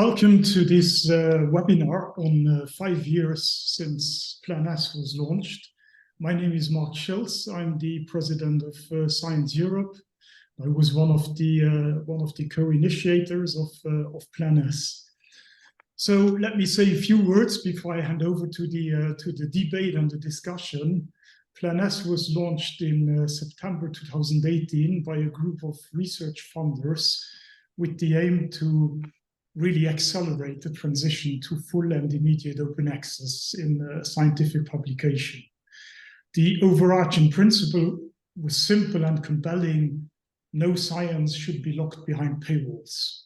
Welcome to this webinar on 5 years since Plan S was launched. My name is Marc Schiltz. I'm the president of Science Europe. I was one of the co-initiators of Plan S. So let me say a few words before I hand over to the debate and the discussion. Plan S was launched in September 2018 by a group of research funders with the aim to really accelerate the transition to full and immediate open access in scientific publication. The overarching principle was simple and compelling: no science should be locked behind paywalls.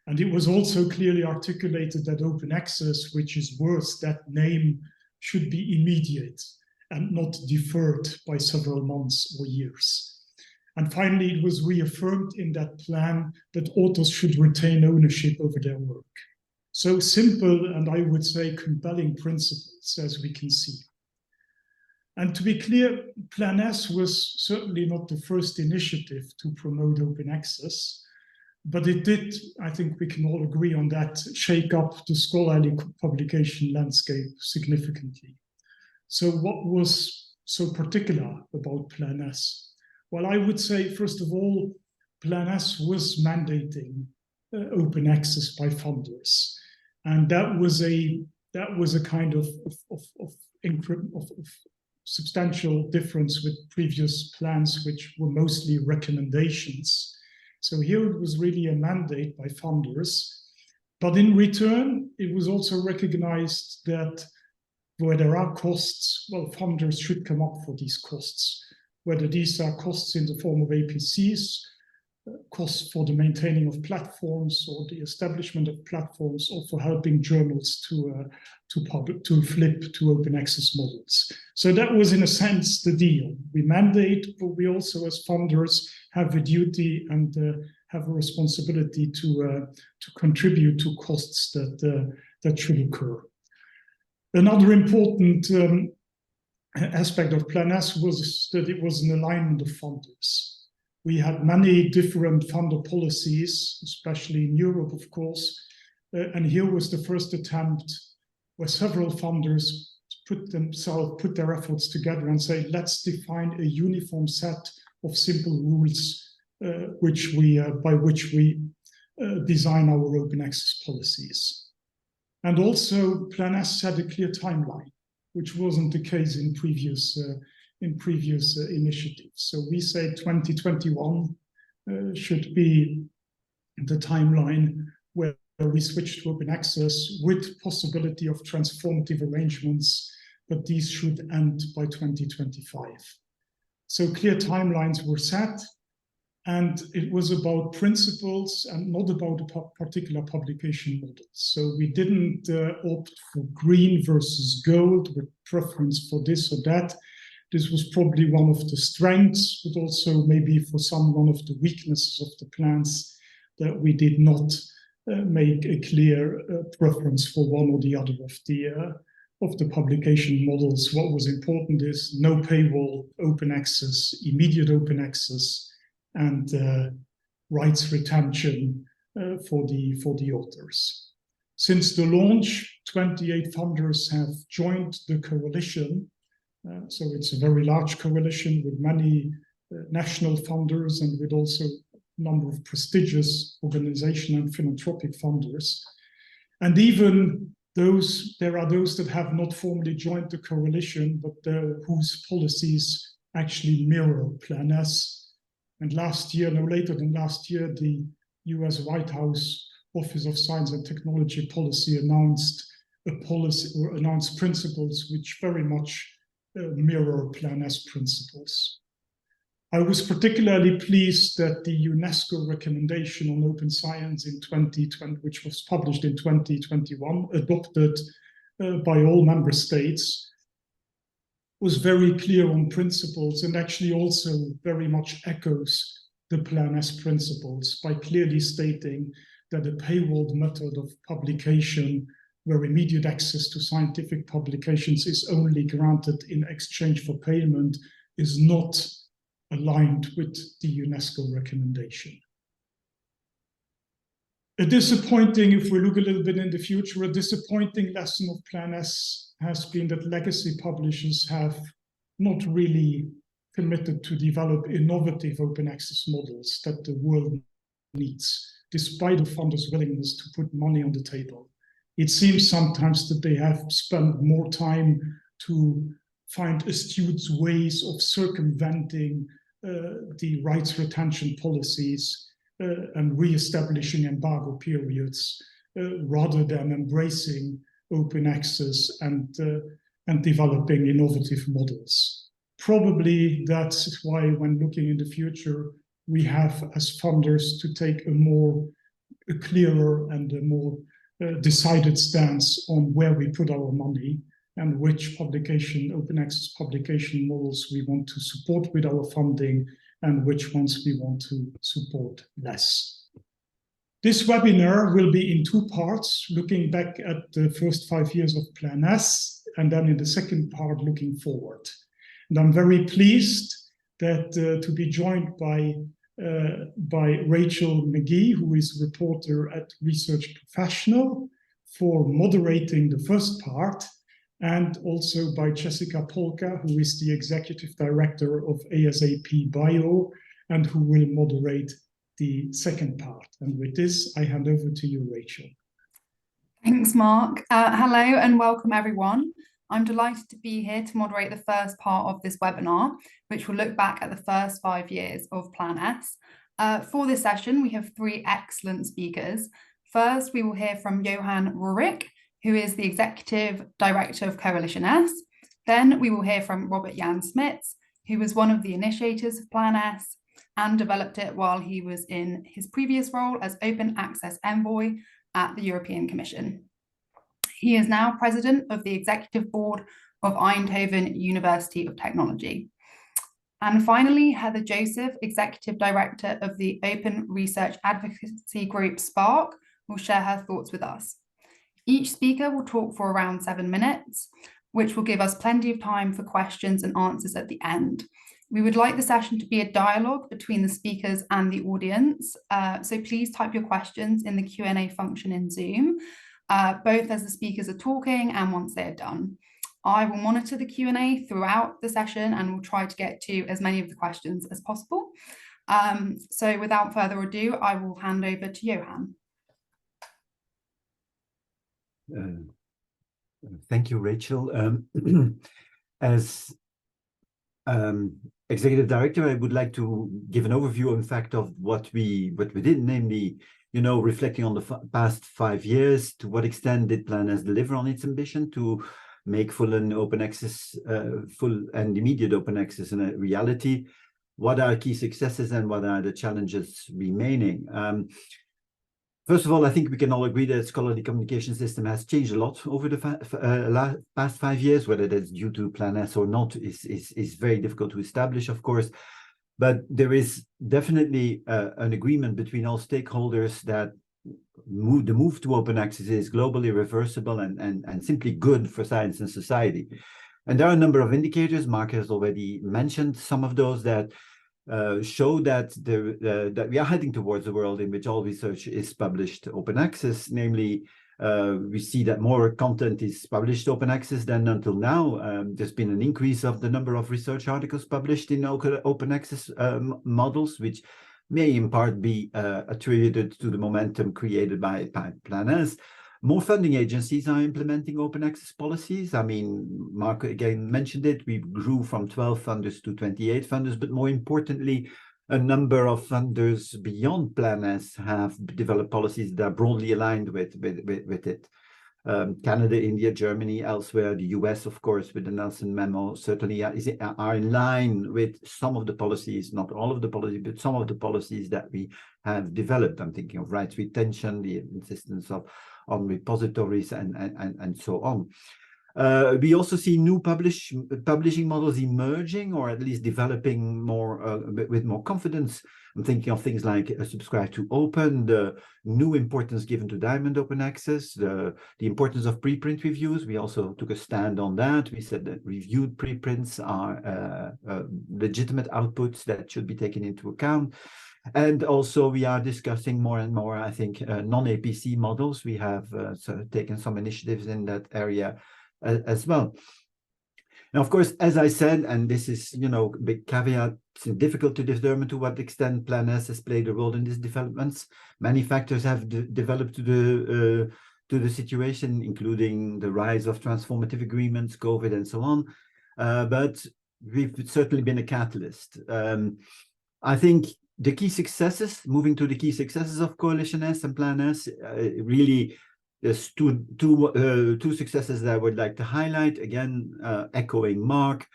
And it was also clearly articulated that open access, which is worth that name, should be immediate and not deferred by several months or years. And finally, it was reaffirmed in that plan that authors should retain ownership over their work. So simple and I would say compelling principles, as we can see. And to be clear, Plan S was certainly not the first initiative to promote open access, but it did, I think we can all agree on that, shake up the scholarly publication landscape significantly. So what was so particular about Plan S? Well, I would say, first of all, Plan S was mandating open access by funders. And that was a kind of substantial difference with previous plans, which were mostly recommendations. So here it was really a mandate by funders. But in return, it was also recognized that where there are costs, well, funders should come up for these costs, whether these are costs in the form of APCs, costs for the maintaining of platforms or the establishment of platforms, or for helping journals to flip to open access models. So that was, in a sense, the deal. We mandate, but we also, as funders, have a duty and have a responsibility to contribute to costs that should occur. Another important aspect of Plan S was that it was an alignment of funders. We had many different funder policies, especially in Europe, of course, and here was the first attempt where several funders put their efforts together and say, let's define a uniform set of simple rules by which we design our open access policies. And also, Plan S set a clear timeline, which wasn't the case in previous initiatives. So we say 2021 should be the timeline where we switch to open access with possibility of transformative arrangements, but these should end by 2025. So clear timelines were set, and it was about principles and not about a particular publication model. So we didn't opt for green versus gold with preference for this or that. This was probably one of the strengths, but also maybe for some one of the weaknesses of the plans, that we did not make a clear preference for one or the other of the publication models. What was important is no paywall, open access, immediate open access, and rights retention for the authors. Since the launch, 28 funders have joined the coalition. So it's a very large coalition with many national funders and with also a number of prestigious organization and philanthropic funders. And even there are those that have not formally joined the coalition, but whose policies actually mirror Plan S. And last year, no later than last year, the US White House Office of Science and Technology Policy announced principles which very much mirror Plan S principles. I was particularly pleased that the UNESCO recommendation on open science in 2020, which was published in 2021, adopted by all member states, was very clear on principles and actually also very much echoes the Plan S principles by clearly stating that a paywalled method of publication where immediate access to scientific publications is only granted in exchange for payment is not aligned with the UNESCO recommendation. A disappointing, if we look a little bit in the future, a disappointing lesson of Plan S has been that legacy publishers have not really committed to develop innovative open access models that the world needs, despite the funders' willingness to put money on the table. It seems sometimes that they have spent more time to find astute ways of circumventing the rights retention policies and re-establishing embargo periods rather than embracing open access and developing innovative models. Probably that's why, when looking in the future, we have as funders to take a clearer and a more decided stance on where we put our money and which open access publication models we want to support with our funding and which ones we want to support less. This webinar will be in two parts, looking back at the first 5 years of Plan S, and then in the second part, looking forward. And I'm very pleased that to be joined by Rachel Magee, who is a reporter at Research Professional, for moderating the first part, and also by Jessica Polka, who is the Executive Director of ASAPbio, and who will moderate the second part. And with this, I hand over to you, Rachel. Thanks, Mark. Hello and welcome, everyone. I'm delighted to be here to moderate the first part of this webinar, which will look back at the first 5 years of Plan S. For this session, we have 3 excellent speakers. First, we will hear from Johan Rooryck, who is the Executive Director of Coalition S. Then we will hear from Robert Jan Smits, who was one of the initiators of Plan S and developed it while he was in his previous role as Open Access Envoy at the European Commission. He is now President of the Executive Board of Eindhoven University of Technology. And finally, Heather Joseph, Executive Director of the Open Research Advocacy Group SPARC, will share her thoughts with us. Each speaker will talk for around 7 minutes, which will give us plenty of time for questions and answers at the end. We would like the session to be a dialogue between the speakers and the audience, so please type your questions in the Q&A function in Zoom, both as the speakers are talking and once they are done. I will monitor the Q&A throughout the session and will try to get to as many of the questions as possible. So without further ado, I will hand over to Johan. Thank you, Rachel. As Executive Director, I would like to give an overview, in fact, of what we did, namely, reflecting on the past 5 years. To what extent did Plan S deliver on its ambition to make full and open access, full and immediate open access a reality? What are key successes and what are the challenges remaining? First of all, I think we can all agree that the scholarly communication system has changed a lot over the past 5 years. Whether that's due to Plan S or not is very difficult to establish, of course. But there is definitely an agreement between all stakeholders that the move to open access is globally reversible and simply good for science and society. And there are a number of indicators. Marc has already mentioned some of those that show that that we are heading towards a world in which all research is published open access. Namely, we see that more content is published open access than until now. There's been an increase of the number of research articles published in open access models, which may in part be attributed to the momentum created by Plan S. More funding agencies are implementing open access policies. I mean, Marc again mentioned it. We grew from 12 funders to 28 funders, but more importantly, a number of funders beyond Plan S have developed policies that are broadly aligned with it. Canada, India, Germany, elsewhere, the US, of course, with the Nelson memo, certainly are in line with some of the policies, not all of the policies, but some of the policies that we have developed. I'm thinking of rights retention, the insistence on repositories, and so on. We also see new publishing models emerging, or at least developing more with more confidence. I'm thinking of things like subscribe to open, the new importance given to diamond open access, the importance of preprint reviews. We also took a stand on that. We said that reviewed preprints are legitimate outputs that should be taken into account. And also we are discussing more and more, I think, non-APC models. We have sort of taken some initiatives in that area as well. And of course, as I said, and this is, you know, big caveat, it's difficult to determine to what extent Plan S has played a role in these developments. Many factors have developed to the situation, including the rise of transformative agreements, COVID, and so on. But we've certainly been a catalyst. I think the key successes, moving to the key successes of Coalition S and Plan S, really there's two successes that I would like to highlight. Again, echoing Marc,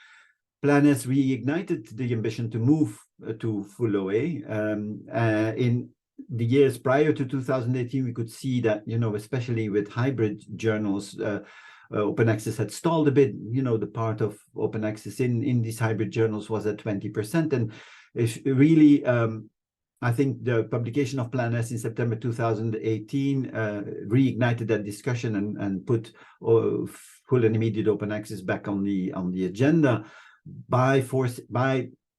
Plan S reignited the ambition to move to full OA. In the years prior to 2018, we could see that, you know, especially with hybrid journals, open access had stalled a bit. You know, the part of open access in these hybrid journals was at 20%. And it's really, I think the publication of Plan S in September 2018 reignited that discussion and put full and immediate open access back on the agenda by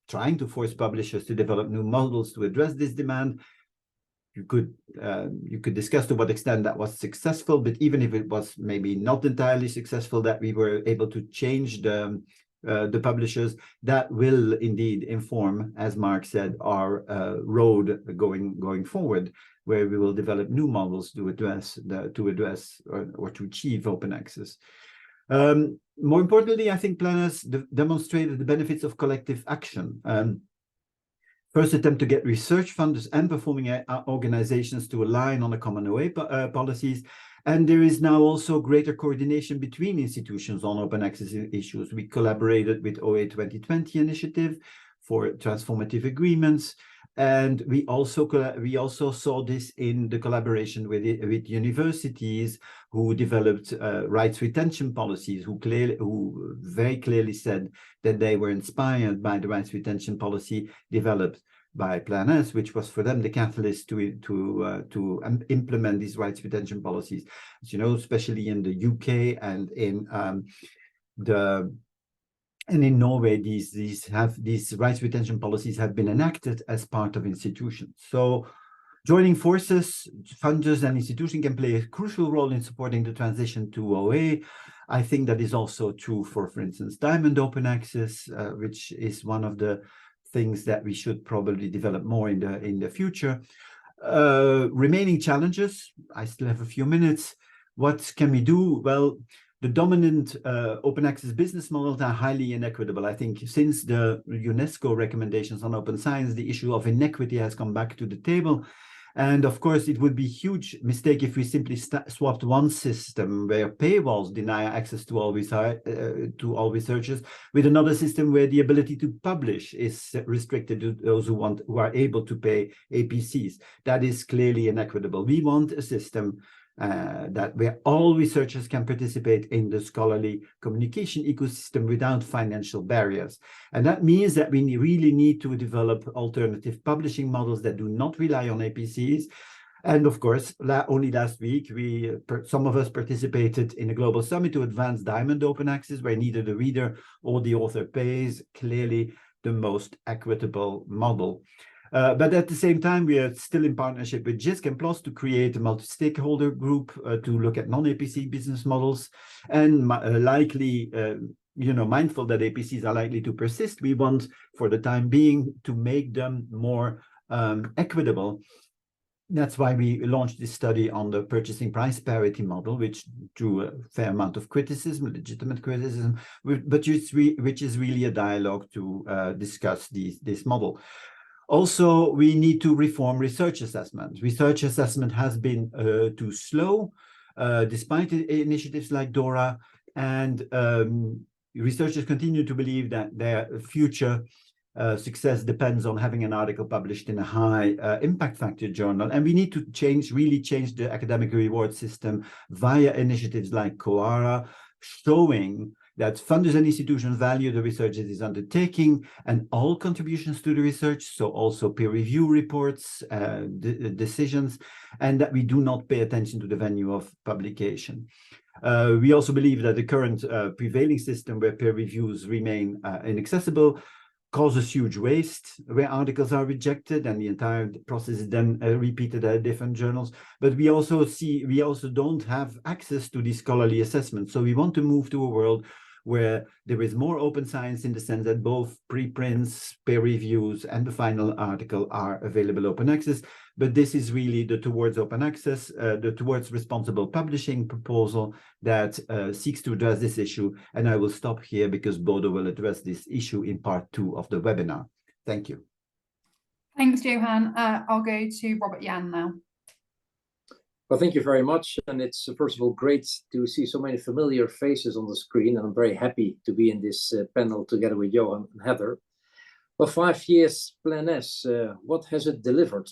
trying to force publishers to develop new models to address this demand. You could discuss to what extent that was successful, but even if it was maybe not entirely successful, that we were able to change the publishers, that will indeed inform, as Marc said, our road going forward, where we will develop new models to address or to achieve open access. More importantly, I think Plan S demonstrated the benefits of collective action. First attempt to get research funders and performing organizations to align on a common OA policies. And there is now also greater coordination between institutions on open access issues. We collaborated with OA 2020 initiative for transformative agreements. And we also saw this in the collaboration with universities who developed rights retention policies, who very clearly said that they were inspired by the rights retention policy developed by Plan S, which was for them the catalyst to implement these rights retention policies. As you know, especially in the UK and in Norway, these rights retention policies have been enacted as part of institutions. So joining forces, funders and institutions can play a crucial role in supporting the transition to OA. I think that is also true for instance, Diamond Open Access, which is one of the things that we should probably develop more in the future. Remaining challenges, I still have a few minutes. What can we do? Well, the dominant open access business models are highly inequitable. I think since the UNESCO recommendations on open science, the issue of inequity has come back to the table. And of course, it would be a huge mistake if we simply swapped one system where paywalls deny access to all researchers with another system where the ability to publish is restricted to those who are able to pay APCs. That is clearly inequitable. We want a system where all researchers can participate in the scholarly communication ecosystem without financial barriers. And that means that we really need to develop alternative publishing models that do not rely on APCs. And of course, only last week, some of us participated in a global summit to advance Diamond Open Access, where neither the reader or the author pays, clearly the most equitable model. But at the same time, we are still in partnership with JISC and PLOS to create a multi-stakeholder group to look at non-APC business models, and likely, mindful that APCs are likely to persist. We want, for the time being, to make them more equitable. That's why we launched this study on the purchasing price parity model, which drew a fair amount of criticism, legitimate criticism, but which is really a dialogue to discuss this model. Also, we need to reform research assessment. Research assessment has been too slow, despite initiatives like DORA, and researchers continue to believe that their future success depends on having an article published in a high impact factor journal. And we need to really change the academic reward system via initiatives like COARA, showing that funders and institutions value the research it is undertaking and all contributions to the research, so also peer review reports, decisions, and that we do not pay attention to the venue of publication. We also believe that the current prevailing system where peer reviews remain inaccessible causes huge waste where articles are rejected and the entire process is then repeated at different journals. But we also don't have access to these scholarly assessments. So we want to move to a world where there is more open science in the sense that both preprints, peer reviews, and the final article are available open access. But this is really the towards open access, the towards responsible publishing proposal that seeks to address this issue. And I will stop here because Bodo will address this issue in part 2 of the webinar. Thank you. Thanks, Johan. I'll go to Robert Jan now. Well, thank you very much. And it's, first of all, great to see so many familiar faces on the screen. And I'm very happy to be in this panel together with Johan and Heather. Well, 5 years Plan S, what has it delivered?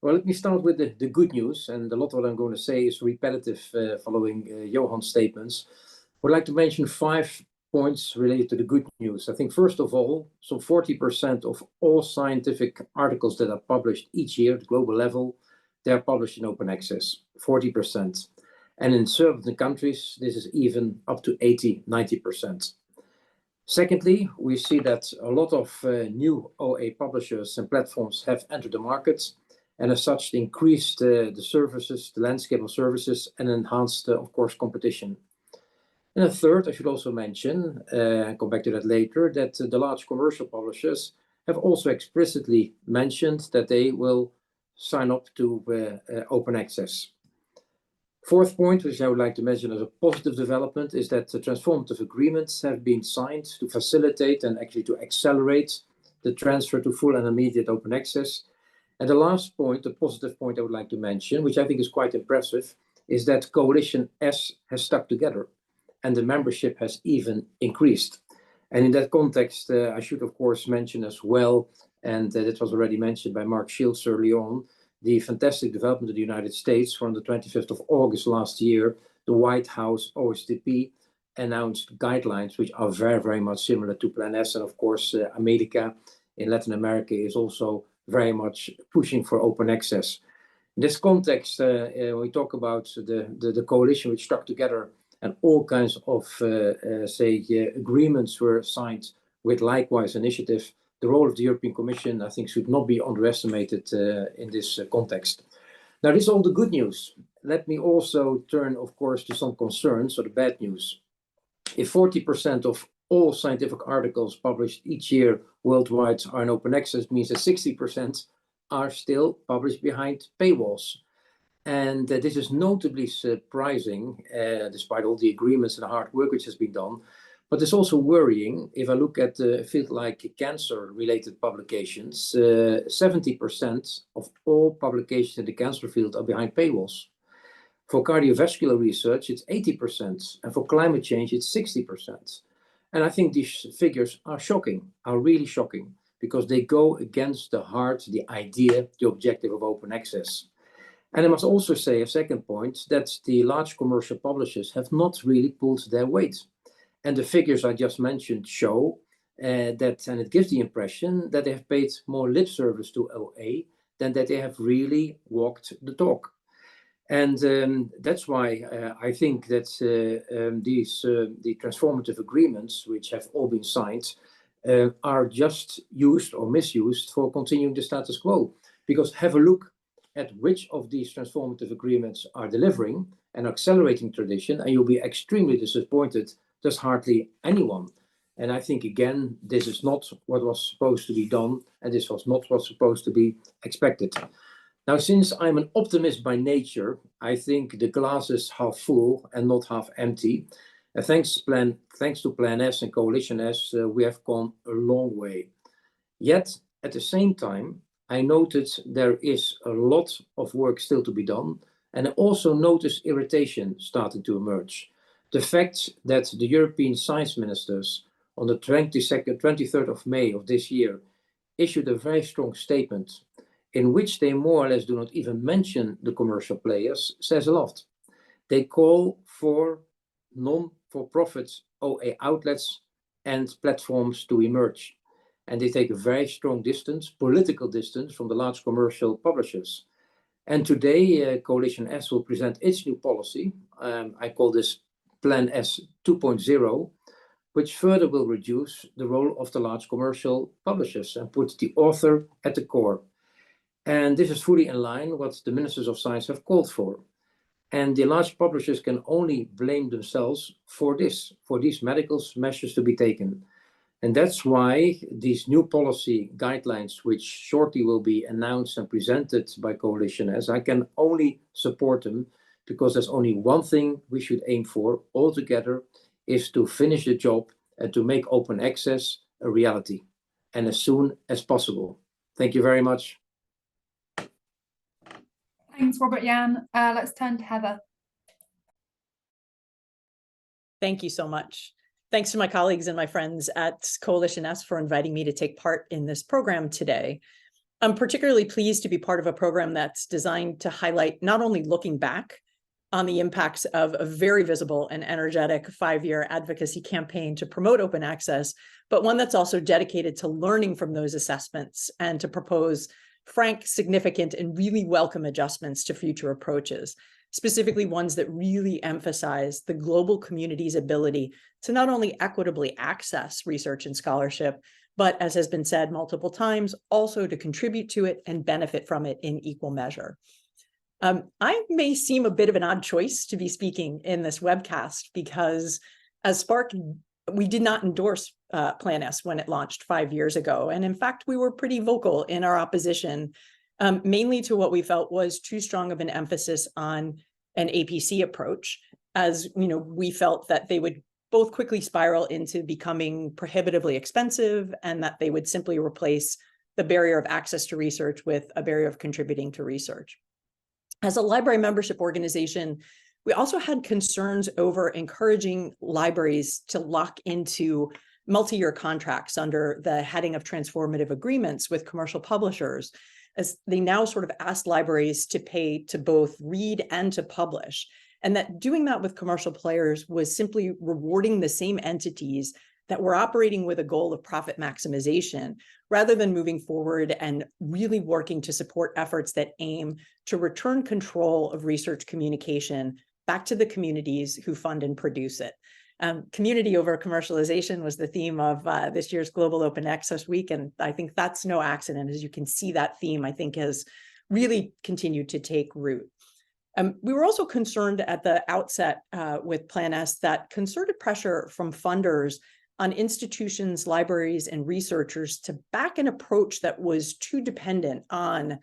Well, let me start with the good news. And a lot of what I'm going to say is repetitive following Johan's statements. I would like to mention 5 points related to the good news. I think, first of all, some 40% of all scientific articles that are published each year at global level, they are published in open access, 40%. And in certain countries, this is even up to 80, 90%. Secondly, we see that a lot of new OA publishers and platforms have entered the market, and as such, they increased the services, the landscape of services, and enhanced, of course, competition. And a third, I should also mention, and come back to that later, that the large commercial publishers have also explicitly mentioned that they will sign up to open access. Fourth point, which I would like to mention as a positive development, is that the transformative agreements have been signed to facilitate and actually to accelerate the transfer to full and immediate open access. And the last point, the positive point I would like to mention, which I think is quite impressive, is that Coalition S has stuck together and the membership has even increased. And in that context, I should of course mention as well, and it was already mentioned by Marc Schiltz early on, the fantastic development of the United States. From the 25th of August last year, the White House OSTP announced guidelines which are very, very much similar to Plan S. And of course, AmeliCA in Latin America is also very much pushing for open access. In this context, we talk about the coalition which stuck together and all kinds of, agreements were signed with likewise initiative. The role of the European Commission, I think, should not be underestimated in this context. Now, this is all the good news. Let me also turn, of course, to some concerns or the bad news. If 40% of all scientific articles published each year worldwide are in open access, means that 60% are still published behind paywalls. And this is notably surprising, despite all the agreements and the hard work which has been done. But it's also worrying if I look at a field like cancer-related publications, 70% of all publications in the cancer field are behind paywalls. For cardiovascular research, it's 80%, and for climate change, it's 60%. And I think these figures are shocking, are really shocking, because they go against the heart, the idea, the objective of open access. And I must also say, a second point, that the large commercial publishers have not really pulled their weight. And the figures I just mentioned show that, and it gives the impression that they have paid more lip service to OA than that they have really walked the talk. And that's why I think that the transformative agreements, which have all been signed, are just used or misused for continuing the status quo. Because have a look at which of these transformative agreements are delivering and accelerating tradition, and you'll be extremely disappointed. There's hardly anyone. And I think, again, this is not what was supposed to be done, and this was not what's supposed to be expected. Now, since I'm an optimist by nature, I think the glass is half full and not half empty. And thanks to Plan S and Coalition S, we have gone a long way. Yet, at the same time, I noted there is a lot of work still to be done, and I also noticed irritation starting to emerge. The fact that the European science ministers on the 23rd of May of this year issued a very strong statement in which they more or less do not even mention the commercial players says a lot. They call for non-for-profit OA outlets and platforms to emerge. And they take a very strong distance, political distance, from the large commercial publishers. And today, Coalition S will present its new policy. I call this Plan S 2.0, which further will reduce the role of the large commercial publishers and put the author at the core. And this is fully in line with what the Ministers of Science have called for. And the large publishers can only blame themselves for this, for these medical measures to be taken. And that's why these new policy guidelines, which shortly will be announced and presented by Coalition S, I can only support them, because there's only one thing we should aim for altogether, is to finish the job and to make open access a reality, and as soon as possible. Thank you very much. Thanks, Robert Jan. Let's turn to Heather. Thank you so much. Thanks to my colleagues and my friends at Coalition S for inviting me to take part in this program today. I'm particularly pleased to be part of a program that's designed to highlight not only looking back on the impacts of a very visible and energetic 5-year advocacy campaign to promote open access, but one that's also dedicated to learning from those assessments and to propose frank, significant, and really welcome adjustments to future approaches, specifically ones that really emphasize the global community's ability to not only equitably access research and scholarship, but as has been said multiple times, also to contribute to it and benefit from it in equal measure. I may seem a bit of an odd choice to be speaking in this webcast because as SPARC, we did not endorse Plan S when it launched 5 years ago. And in fact, we were pretty vocal in our opposition, mainly to what we felt was too strong of an emphasis on an APC approach, as we felt that they would both quickly spiral into becoming prohibitively expensive and that they would simply replace the barrier of access to research with a barrier of contributing to research. As a library membership organization, we also had concerns over encouraging libraries to lock into multi-year contracts under the heading of transformative agreements with commercial publishers, as they now sort of ask libraries to pay to both read and to publish, and that doing that with commercial players was simply rewarding the same entities that were operating with a goal of profit maximization, rather than moving forward and really working to support efforts that aim to return control of research communication back to the communities who fund and produce it. Community over commercialization was the theme of this year's Global Open Access Week, and I think that's no accident. As you can see, that theme, I think, has really continued to take root. We were also concerned at the outset with Plan S that concerted pressure from funders on institutions, libraries, and researchers to back an approach that was too dependent on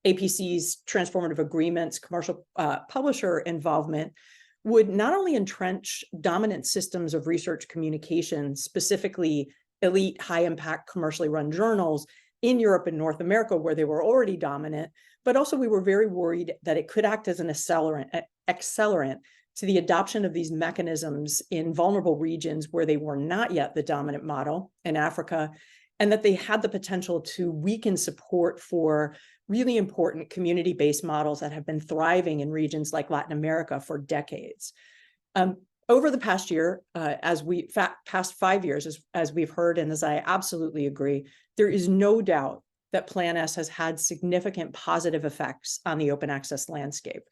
APC's transformative agreements, commercial publisher involvement, would not only entrench dominant systems of research communication, specifically elite, high-impact, commercially run journals in Europe and North America, where they were already dominant, but also we were very worried that it could act as an accelerant to the adoption of these mechanisms in vulnerable regions where they were not yet the dominant model in Africa, and that they had the potential to weaken support for really important community-based models that have been thriving in regions like Latin America for decades. Over the past year, past 5 years, as we've heard, and as I absolutely agree, there is no doubt that Plan S has had significant positive effects on the open access landscape.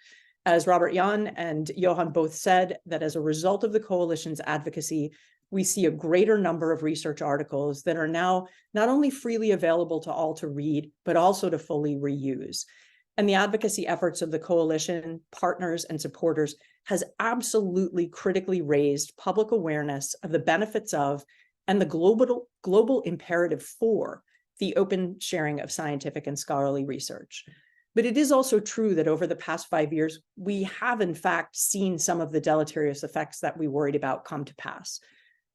As Robert Jan and Johan both said, that as a result of the coalition's advocacy, we see a greater number of research articles that are now not only freely available to all to read, but also to fully reuse. And the advocacy efforts of the coalition, partners, and supporters has absolutely critically raised public awareness of the benefits of and the global imperative for the open sharing of scientific and scholarly research. But it is also true that over the past 5 years, we have in fact seen some of the deleterious effects that we worried about come to pass.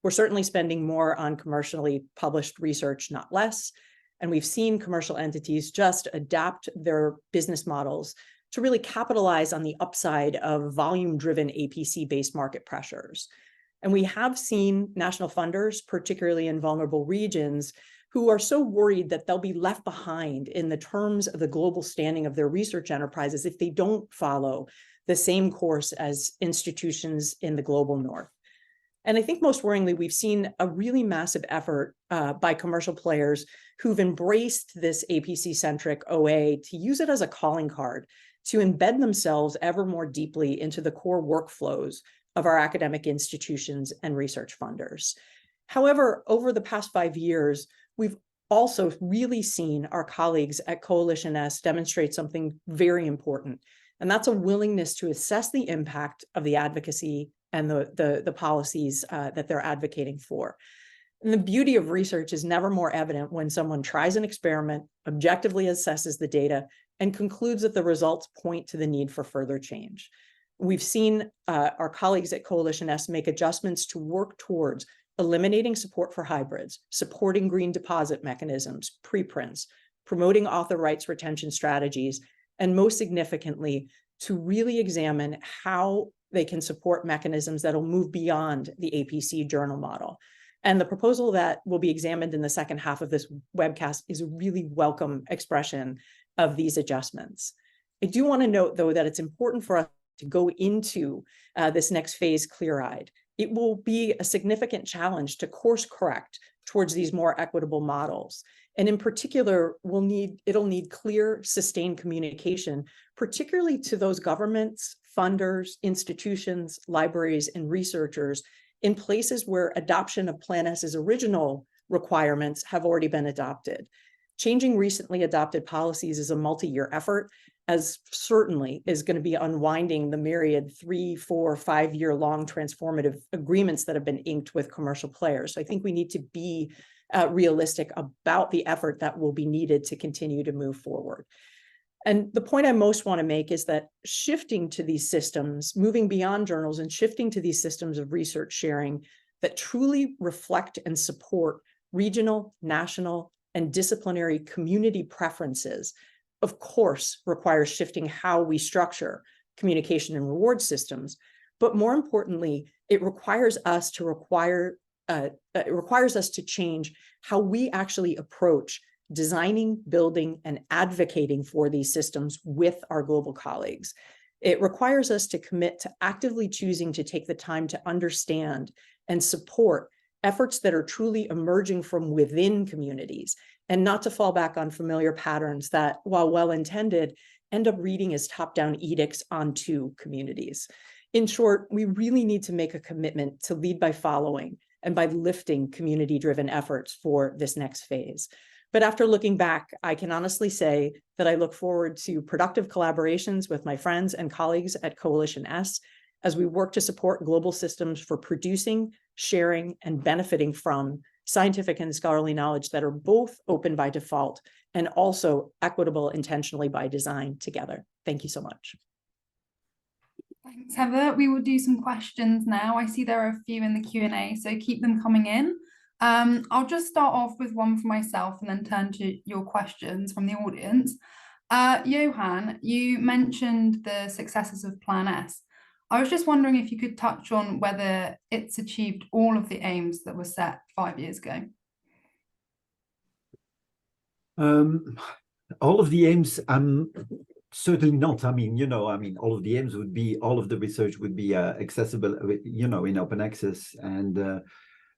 We're certainly spending more on commercially published research, not less. And we've seen commercial entities just adapt their business models to really capitalize on the upside of volume-driven APC-based market pressures. And we have seen national funders, particularly in vulnerable regions, who are so worried that they'll be left behind in the terms of the global standing of their research enterprises if they don't follow the same course as institutions in the global north. And I think most worryingly, we've seen a really massive effort by commercial players who've embraced this APC-centric OA to use it as a calling card to embed themselves ever more deeply into the core workflows of our academic institutions and research funders. However, over the past 5 years, we've also really seen our colleagues at Coalition S demonstrate something very important, and that's a willingness to assess the impact of the advocacy and the policies that they're advocating for. And the beauty of research is never more evident when someone tries an experiment, objectively assesses the data, and concludes that the results point to the need for further change. We've seen our colleagues at Coalition S make adjustments to work towards eliminating support for hybrids, supporting green deposit mechanisms, preprints, promoting author rights retention strategies, and most significantly, to really examine how they can support mechanisms that will move beyond the APC journal model. And the proposal that will be examined in the second half of this webcast is a really welcome expression of these adjustments. I do want to note, though, that it's important for us to go into this next phase clear-eyed. It will be a significant challenge to course correct towards these more equitable models. And in particular, it'll need clear, sustained communication, particularly to those governments, funders, institutions, libraries, and researchers in places where adoption of Plan S's original requirements have already been adopted. Changing recently adopted policies is a multi-year effort, as certainly is going to be unwinding the myriad 3, 4, 5 year long transformative agreements that have been inked with commercial players. So I think we need to be realistic about the effort that will be needed to continue to move forward. And the point I most want to make is that shifting to these systems, moving beyond journals and shifting to these systems of research sharing that truly reflect and support regional, national, and disciplinary community preferences, of course, requires shifting how we structure communication and reward systems. But more importantly, it requires us to change how we actually approach designing, building, and advocating for these systems with our global colleagues. It requires us to commit to actively choosing to take the time to understand and support efforts that are truly emerging from within communities, and not to fall back on familiar patterns that, while well-intended, end up reading as top-down edicts onto communities. In short, we really need to make a commitment to lead by following and by lifting community-driven efforts for this next phase. But after looking back, I can honestly say that I look forward to productive collaborations with my friends and colleagues at Coalition S as we work to support global systems for producing, sharing, and benefiting from scientific and scholarly knowledge that are both open by default and also equitable intentionally by design together. Thank you so much. Thanks, Heather. We will do some questions now. I see there are a few in the Q&A, so keep them coming in. I'll just start off with one for myself and then turn to your questions from the audience. Johan, you mentioned the successes of Plan S. I was just wondering if you could touch on whether it's achieved all of the aims that were set 5 years ago. All of the aims, certainly not. I mean, all of the aims would be, all of the research would be accessible, in open access. And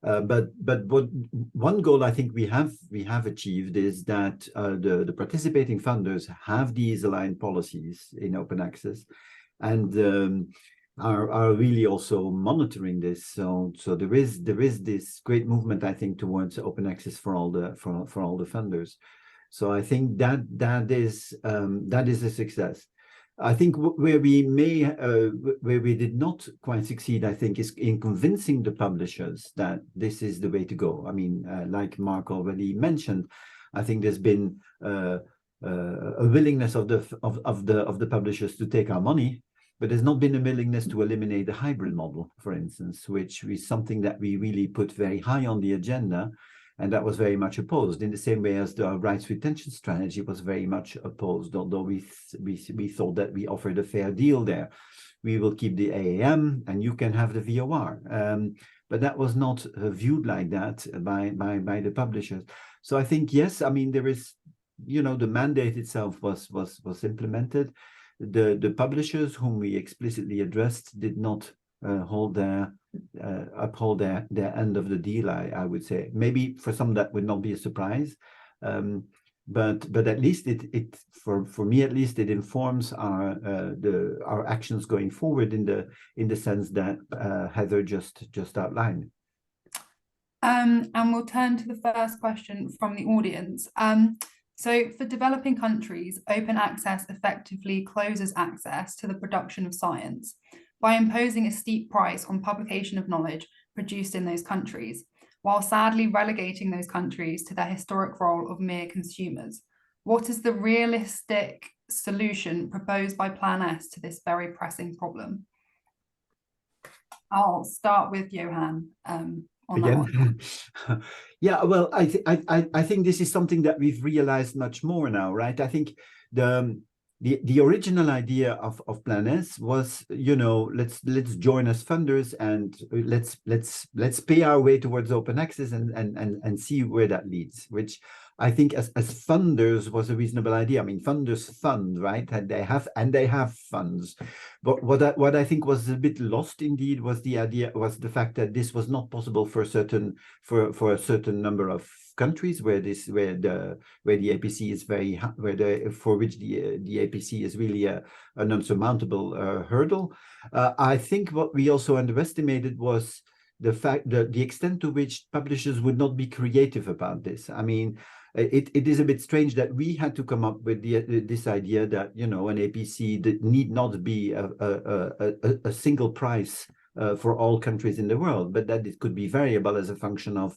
but what one goal I think we have achieved is that the participating funders have these aligned policies in open access, and are really also monitoring this. So there is this great movement, I think, towards open access for all the funders. So I think that is a success. I think where we did not quite succeed, I think, is in convincing the publishers that this is the way to go. I mean, like Marc already mentioned, I think there's been a willingness of the publishers to take our money, but there's not been a willingness to eliminate the hybrid model, for instance, which is something that we really put very high on the agenda. And that was very much opposed, in the same way as the rights retention strategy was very much opposed, although we thought that we offered a fair deal there. We will keep the AAM and you can have the VOR. But that was not viewed like that by the publishers. So I think, yes, I mean, there is, the mandate itself was implemented. The publishers whom we explicitly addressed did not uphold their end of the deal, I would say. Maybe for some that would not be a surprise, but at least it for me at least, it informs our actions going forward in the sense that Heather just outlined. And we'll turn to the first question from the audience. So for developing countries, open access effectively closes access to the production of science by imposing a steep price on publication of knowledge produced in those countries, while sadly relegating those countries to their historic role of mere consumers. What is the realistic solution proposed by Plan S to this very pressing problem? I'll start with Johan on that one. Yeah, well, I think this is something that we've realized much more now, right? I think the original idea of Plan S was, you know, let's join as funders and let's pay our way towards open access and see where that leads, which I think as funders was a reasonable idea. I mean, funders fund, right? And they have funds. But what I think was a bit lost indeed was the fact that this was not possible for a certain number of countries where the APC is for which the APC is really an unsurmountable hurdle. I think what we also underestimated was the fact that the extent to which publishers would not be creative about this. I mean, it is a bit strange that we had to come up with this idea that, you know, an APC that need not be a single price for all countries in the world, but that it could be variable as a function of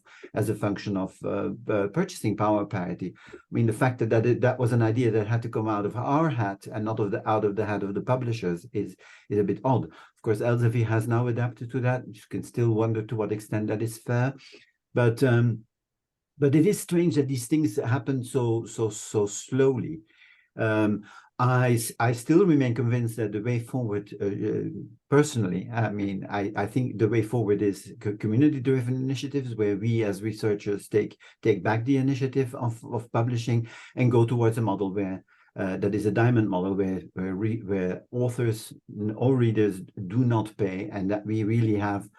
purchasing power parity. I mean, the fact that was an idea that had to come out of our hat and not out of the hat of the publishers is a bit odd. Of course, Elsevier has now adapted to that. You can still wonder to what extent that is fair, but it is strange that these things happen so slowly. I still remain convinced that the way forward, personally, I mean, I think the way forward is community-driven initiatives where we as researchers take back the initiative of publishing and go towards a model where that is a diamond model where authors or readers do not pay, and that we really have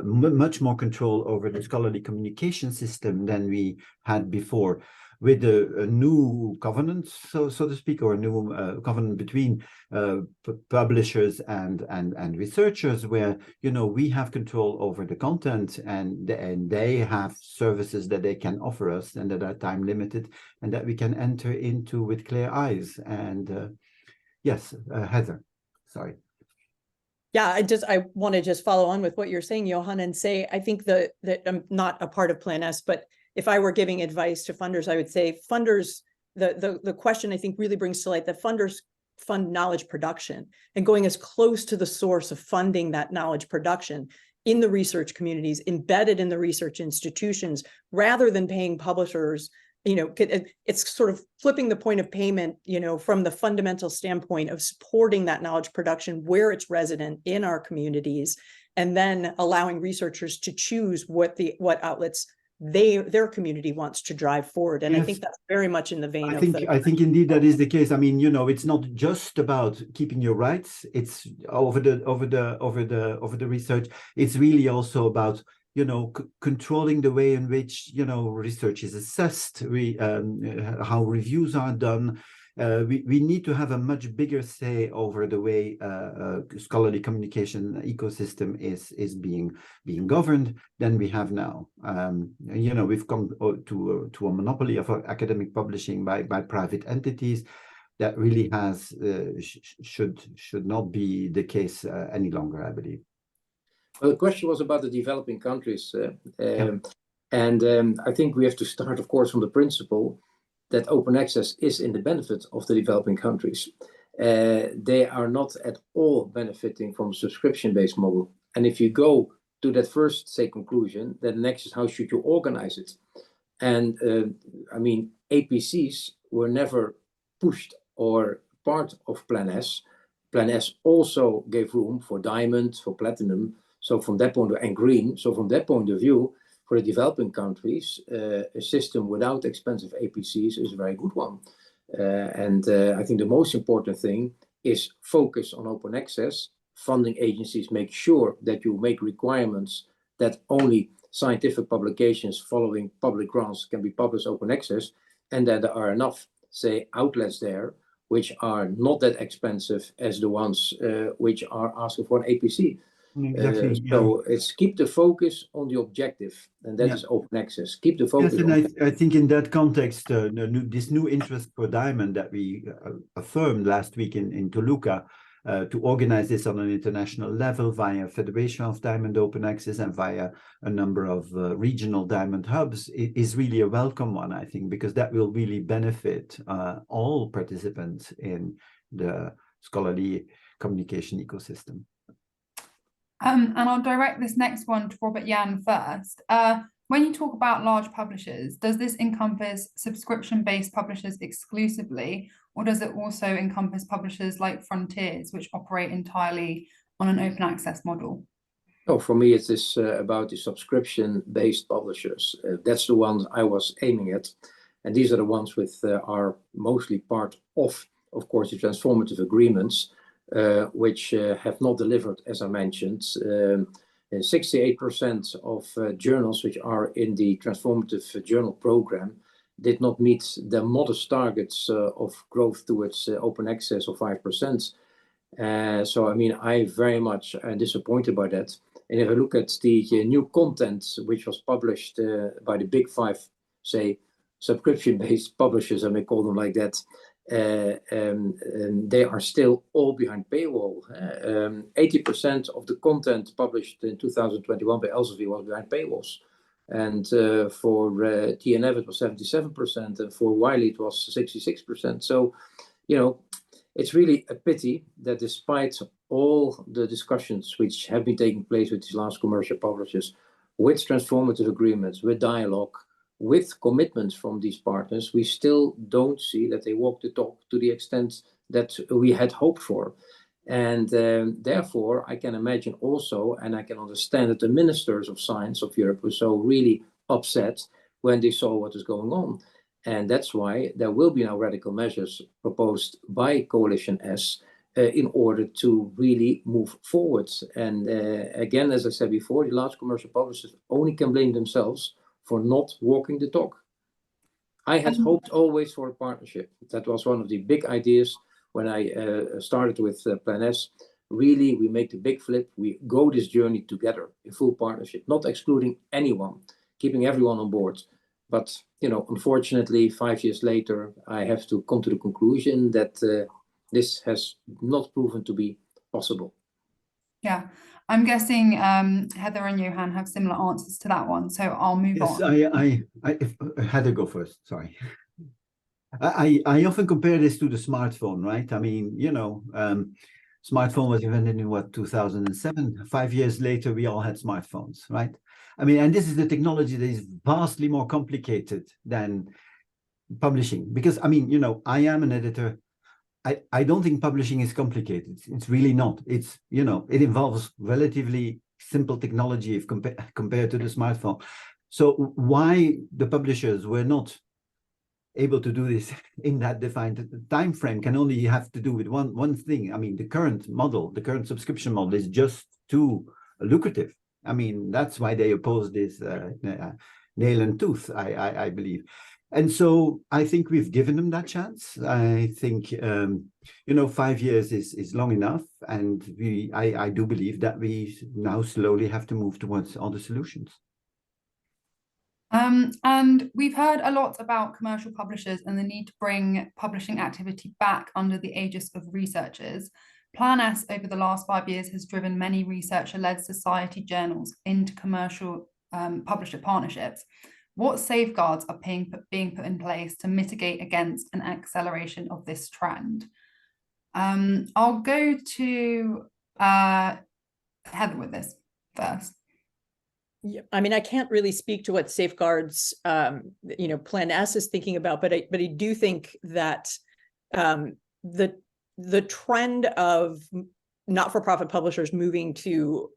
much more control over the scholarly communication system than we had before, with a new covenant, so to speak, or a new covenant between publishers and researchers, where, you know, we have control over the content and they have services that they can offer us and that are time limited and that we can enter into with clear eyes. And yes, Heather, sorry. Yeah, I want to just follow on with what you're saying, Johan, and say, I think that I'm not a part of Plan S, but if I were giving advice to funders, I would say funders, the question I think really brings to light that funders fund knowledge production and going as close to the source of funding that knowledge production in the research communities, embedded in the research institutions, rather than paying publishers. You know, it's sort of flipping the point of payment, you know, from the fundamental standpoint of supporting that knowledge production where it's resident in our communities, and then allowing researchers to choose what outlets their community wants to drive forward. And yes, I think that's very much in the vein I think indeed that is the case. I mean, you know, it's not just about keeping your rights. It's over the research. It's really also about, you know, controlling the way in which, you know, research is assessed, how reviews are done. We need to have a much bigger say over the way scholarly communication ecosystem is being governed than we have now. You know, we've come to a monopoly of academic publishing by private entities. That really should not be the case any longer, I believe. Well, the question was about the developing countries, and I think we have to start, of course, from the principle that open access is in the benefit of the developing countries. They are not at all benefiting from a subscription-based model. And if you go to that first, say, conclusion, then the next is how should you organize it? And I mean, APCs were never pushed or part of Plan S. Plan S also gave room for diamond, for platinum. So from that point of view, and green. So from that point of view, for the developing countries, a system without expensive APCs is a very good one. And I think the most important thing is focus on open access. Funding agencies make sure that you make requirements that only scientific publications following public grants can be published open access, and that there are enough, say, outlets there which are not that expensive as the ones which are asking for an APC. Exactly. So it's keep the focus on the objective, and that is open access. Keep the focus. Yes, and I think in that context, this new interest for Diamond that we affirmed last week in Toluca, to organize this on an international level via Federation of Diamond Open Access and via a number of regional Diamond hubs is really a welcome one, I think, because that will really benefit all participants in the scholarly communication ecosystem. And I'll direct this next one to Robert Jan first. When you talk about large publishers, does this encompass subscription-based publishers exclusively, or does it also encompass publishers like Frontiers, which operate entirely on an open access model? Oh, for me, it is about the subscription-based publishers. That's the ones I was aiming at. And these are the ones with are mostly part of course, the transformative agreements, which have not delivered, as I mentioned. 68% of journals which are in the transformative journal program did not meet the modest targets of growth towards open access of 5%. So, I mean, I very much am disappointed by that. And if I look at the new content which was published by the big five, say, subscription-based publishers, I may call them like that, they are still all behind paywall. 80% of the content published in 2021 by Elsevier was behind paywalls. And for TNF it was 77%, and for Wiley it was 66%. So, you know, it's really a pity that despite all the discussions which have been taking place with these large commercial publishers, with transformative agreements, with dialogue, with commitments from these partners, we still don't see that they walk the talk to the extent that we had hoped for. And therefore, I can imagine also, and I can understand that the ministers of science of Europe were so really upset when they saw what is going on. And that's why there will be now radical measures proposed by Coalition S in order to really move forward. And again, as I said before, the large commercial publishers only can blame themselves for not walking the talk. I had hoped always for a partnership. That was one of the big ideas when I started with Plan S. Really, we make the big flip. We go this journey together in full partnership, not excluding anyone, keeping everyone on board. But, you know, unfortunately, 5 years later, I have to come to the conclusion that this has not proven to be possible. Yeah, I'm guessing Heather and Johan have similar answers to that one, so I'll move on. Yes, Heather, go first, sorry. I often compare this to the smartphone, right? I mean, you know, smartphone was invented in what, 2007? 5 years later, we all had smartphones, right? I mean, and this is the technology that is vastly more complicated than publishing, because, I mean, you know, I am an editor. I don't think publishing is complicated. It's really not. It's, you know, it involves relatively simple technology if compared to the smartphone. So why the publishers were not able to do this in that defined time frame can only have to do with one thing. I mean, the current model, the current subscription model is just too lucrative. I mean, that's why they oppose this nail and tooth, I believe. And so I think we've given them that chance. I think, you know, 5 years is long enough. And I do believe that we now slowly have to move towards other solutions. And we've heard a lot about commercial publishers and the need to bring publishing activity back under the aegis of researchers. Plan S over the last 5 years has driven many researcher-led society journals into commercial publisher partnerships. What safeguards are being put in place to mitigate against an acceleration of this trend? I'll go to Heather with this first. Yeah, I mean, I can't really speak to what safeguards, you know, Plan S is thinking about, but I do think that the trend of not-for-profit publishers moving to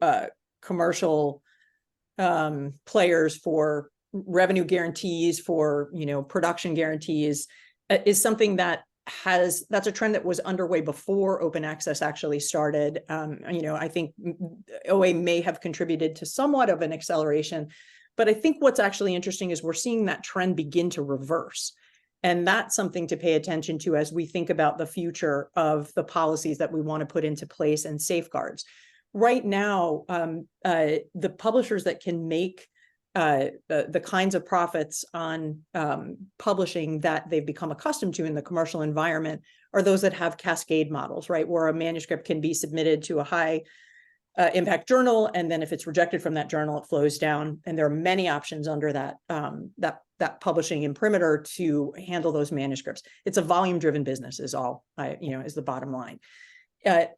commercial players for revenue guarantees, for, you know, production guarantees is something that's a trend that was underway before open access actually started. You know, I think OA may have contributed to somewhat of an acceleration, but I think what's actually interesting is we're seeing that trend begin to reverse. And that's something to pay attention to as we think about the future of the policies that we want to put into place and safeguards. right now, the publishers that can make the kinds of profits on publishing that they've become accustomed to in the commercial environment are those that have cascade models, right? Where a manuscript can be submitted to a high impact journal, and then if it's rejected from that journal, it flows down. And there are many options under that that publishing imprimatur to handle those manuscripts. It's a volume-driven business, is all is the bottom line.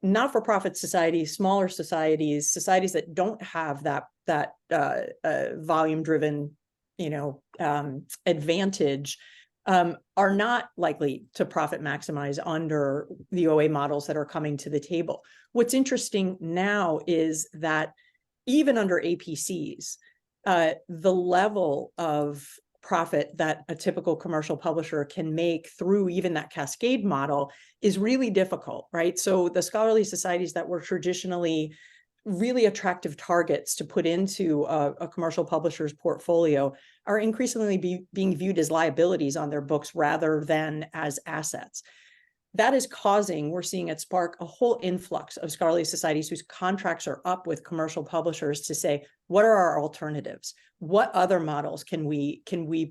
Not-for-profit societies, smaller societies, societies that don't have that volume-driven, advantage, are not likely to profit maximize under the OA models that are coming to the table. What's interesting now is that even under APCs, the level of profit that a typical commercial publisher can make through even that cascade model is really difficult, right? So the scholarly societies that were traditionally really attractive targets to put into a commercial publisher's portfolio are increasingly being viewed as liabilities on their books rather than as assets. That is causing, we're seeing at SPARC, a whole influx of scholarly societies whose contracts are up with commercial publishers to say, what are our alternatives? What other models can we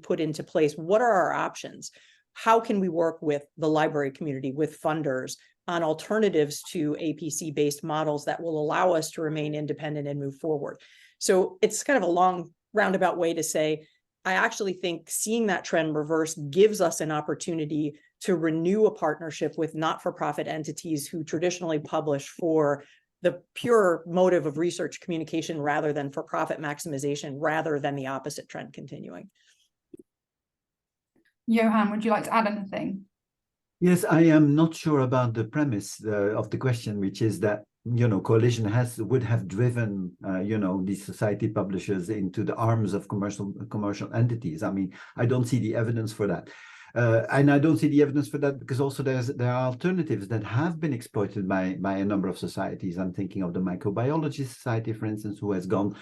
put into place? What are our options? How can we work with the library community, with funders, on alternatives to APC-based models that will allow us to remain independent and move forward? So it's kind of a long roundabout way to say, I actually think seeing that trend reverse gives us an opportunity to renew a partnership with not-for-profit entities who traditionally publish for the pure motive of research communication rather than for profit maximization, rather than the opposite trend continuing. Johan, would you like to add anything? Yes, I am not sure about the premise of the question, which is that coalition would have driven these society publishers into the arms of commercial entities. I mean, I don't see the evidence for that. And I don't see the evidence for that because also there are alternatives that have been exploited by a number of societies. I'm thinking of the Microbiology Society, for instance, who has gone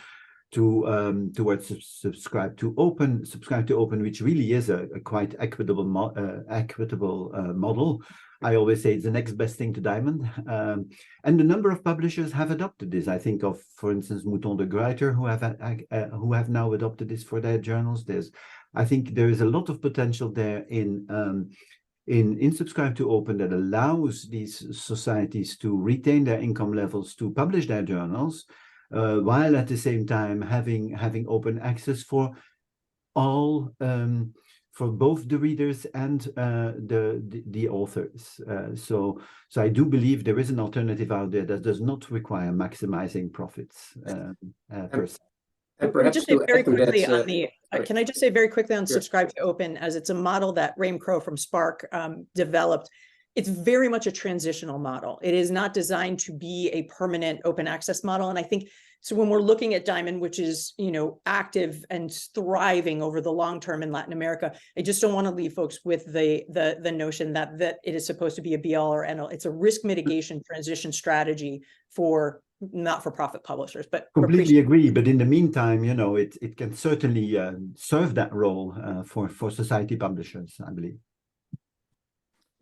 towards subscribe to open, which really is a quite equitable model. I always say it's the next best thing to diamond. And a number of publishers have adopted this. I think of, for instance, Mouton de Gruyter, who have now adopted this for their journals. I think there is a lot of potential there in subscribe to open that allows these societies to retain their income levels to publish their journals, while at the same time having open access for all, for both the readers and the authors. So I do believe there is an alternative out there that does not require maximizing profits per se. And perhaps just say very quickly on can I just say very quickly on Sure. Subscribe to Open, as it's a model that Raim Crow from SPARC developed. It's very much a transitional model. It is not designed to be a permanent open access model. And I think, so when we're looking at Diamond, which is, active and thriving over the long term in Latin America, I just don't want to leave folks with the notion that it is supposed to be a be all or end all. It's a risk mitigation transition strategy for not-for-profit publishers. But completely agree. But in the meantime, it can certainly serve that role for society publishers, I believe.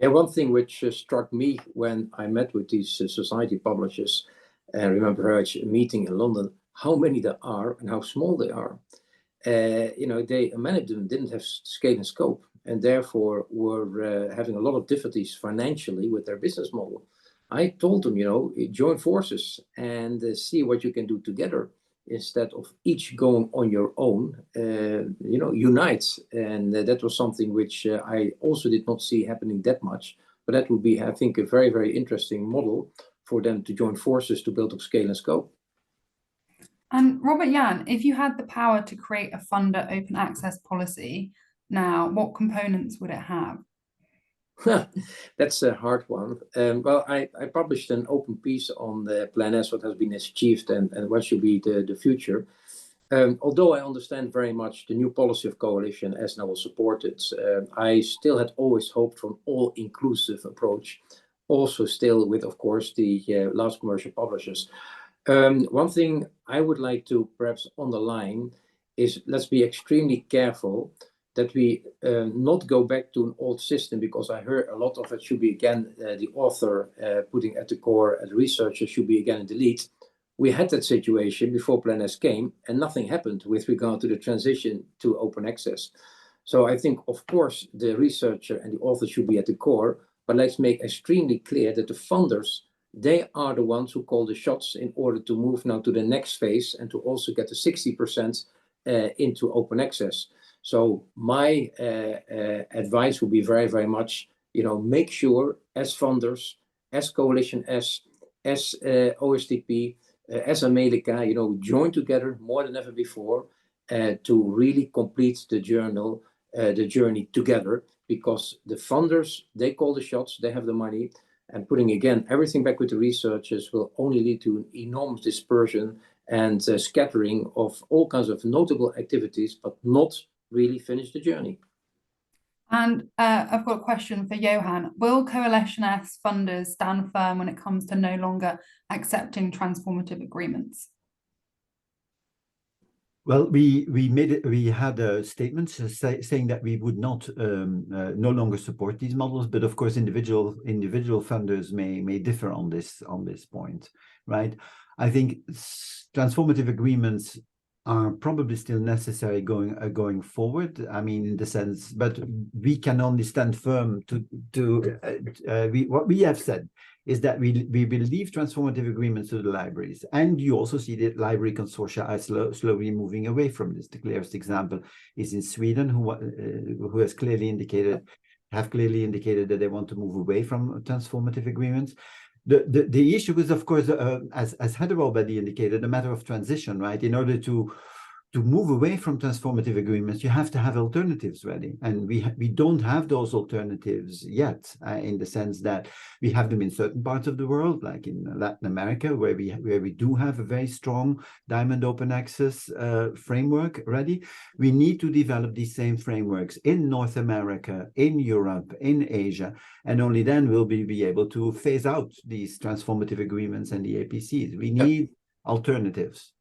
Yeah, one thing which struck me when I met with these society publishers, and I remember a meeting in London, how many there are and how small they are. Many of them didn't have scale and scope, and therefore were having a lot of difficulties financially with their business model. I told them, join forces and see what you can do together instead of each going on your own. Unite. And that was something which I also did not see happening that much. But that would be, I think, a very, very interesting model for them to join forces to build up scale and scope. And Robert Jan, if you had the power to create a funder open access policy now, what components would it have? That's a hard one. Well, I published an open piece on the Plan S, what has been achieved and what should be the future. Although I understand very much the new policy of coalition as now supported, I still had always hoped for an all-inclusive approach, also still with, of course, the large commercial publishers. One thing I would like to perhaps underline is let's be extremely careful that we not go back to an old system, because I heard a lot of it should be again the author putting at the core, the researcher should be again in the lead. we had that situation before Plan S came, and nothing happened with regard to the transition to open access. So I think, of course, the researcher and the author should be at the core, but let's make extremely clear that the funders, they are the ones who call the shots in order to move now to the next phase and to also get the 60% into open access. So my advice would be very, very much, make sure as funders, as Coalition S, as OSTP, as AmeliCA, join together more than ever before to really complete the journey together, because the funders, they call the shots, they have the money, and putting again everything back with the researchers will only lead to an enormous dispersion and scattering of all kinds of notable activities, but not really finish the journey. And I've got a question for Johan. Will Coalition S funders stand firm when it comes to no longer accepting transformative agreements? Well, we had a statement saying that we would not no longer support these models, but of course individual funders may differ on this point, right? I think transformative agreements are probably still necessary going forward. I mean, in the sense, but we can only stand firm what we have said is that we will leave transformative agreements to the libraries. And you also see that library consortia are slowly moving away from this. The clearest example is in Sweden, who have clearly indicated that they want to move away from transformative agreements. The issue is, of course, as Heather already indicated, a matter of transition, right? In order to move away from transformative agreements, you have to have alternatives ready. And we don't have those alternatives yet, in the sense that we have them in certain parts of the world, like in Latin America, where we do have a very strong diamond open access framework ready. We need to develop these same frameworks in North America, in Europe, in Asia, and only then will we be able to phase out these transformative agreements and the APCs. We need alternatives.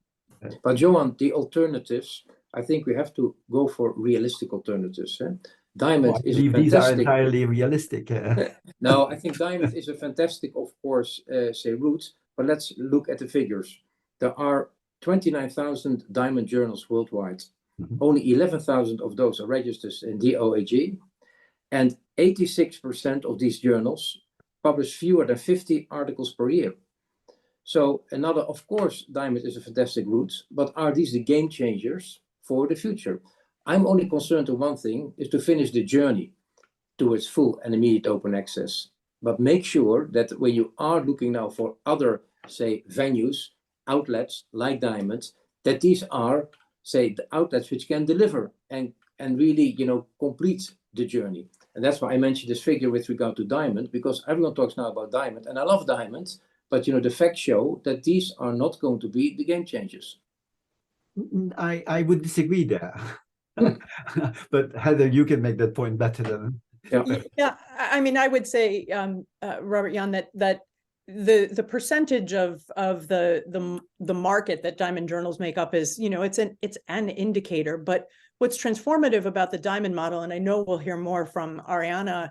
But Johan, the alternatives, I think we have to go for realistic alternatives. Diamond is a fantastic. These are entirely realistic. No, I think diamond is a fantastic, of course, route. But let's look at the figures. There are 29,000 diamond journals worldwide. Mm-hmm. Only 11,000 of those are registered in DOAG, and 86% of these journals publish fewer than 50 articles per year. So another, of course, diamond is a fantastic route, but are these the game changers for the future? I'm only concerned with one thing, is to finish the journey towards full and immediate open access. But make sure that when you are looking now for other, say, venues, outlets like diamond, that these are, say, the outlets which can deliver and really, complete the journey. And that's why I mentioned this figure with regard to diamond, because everyone talks now about diamond, and I love diamond. But, the facts show that these are not going to be the game changers. I would disagree there. But Heather, you can make that point better than... Yeah, I mean, I would say, Robert Jan, that the percentage of the market that diamond journals make up is, it's an indicator. But what's transformative about the diamond model, and I know we'll hear more from Arianna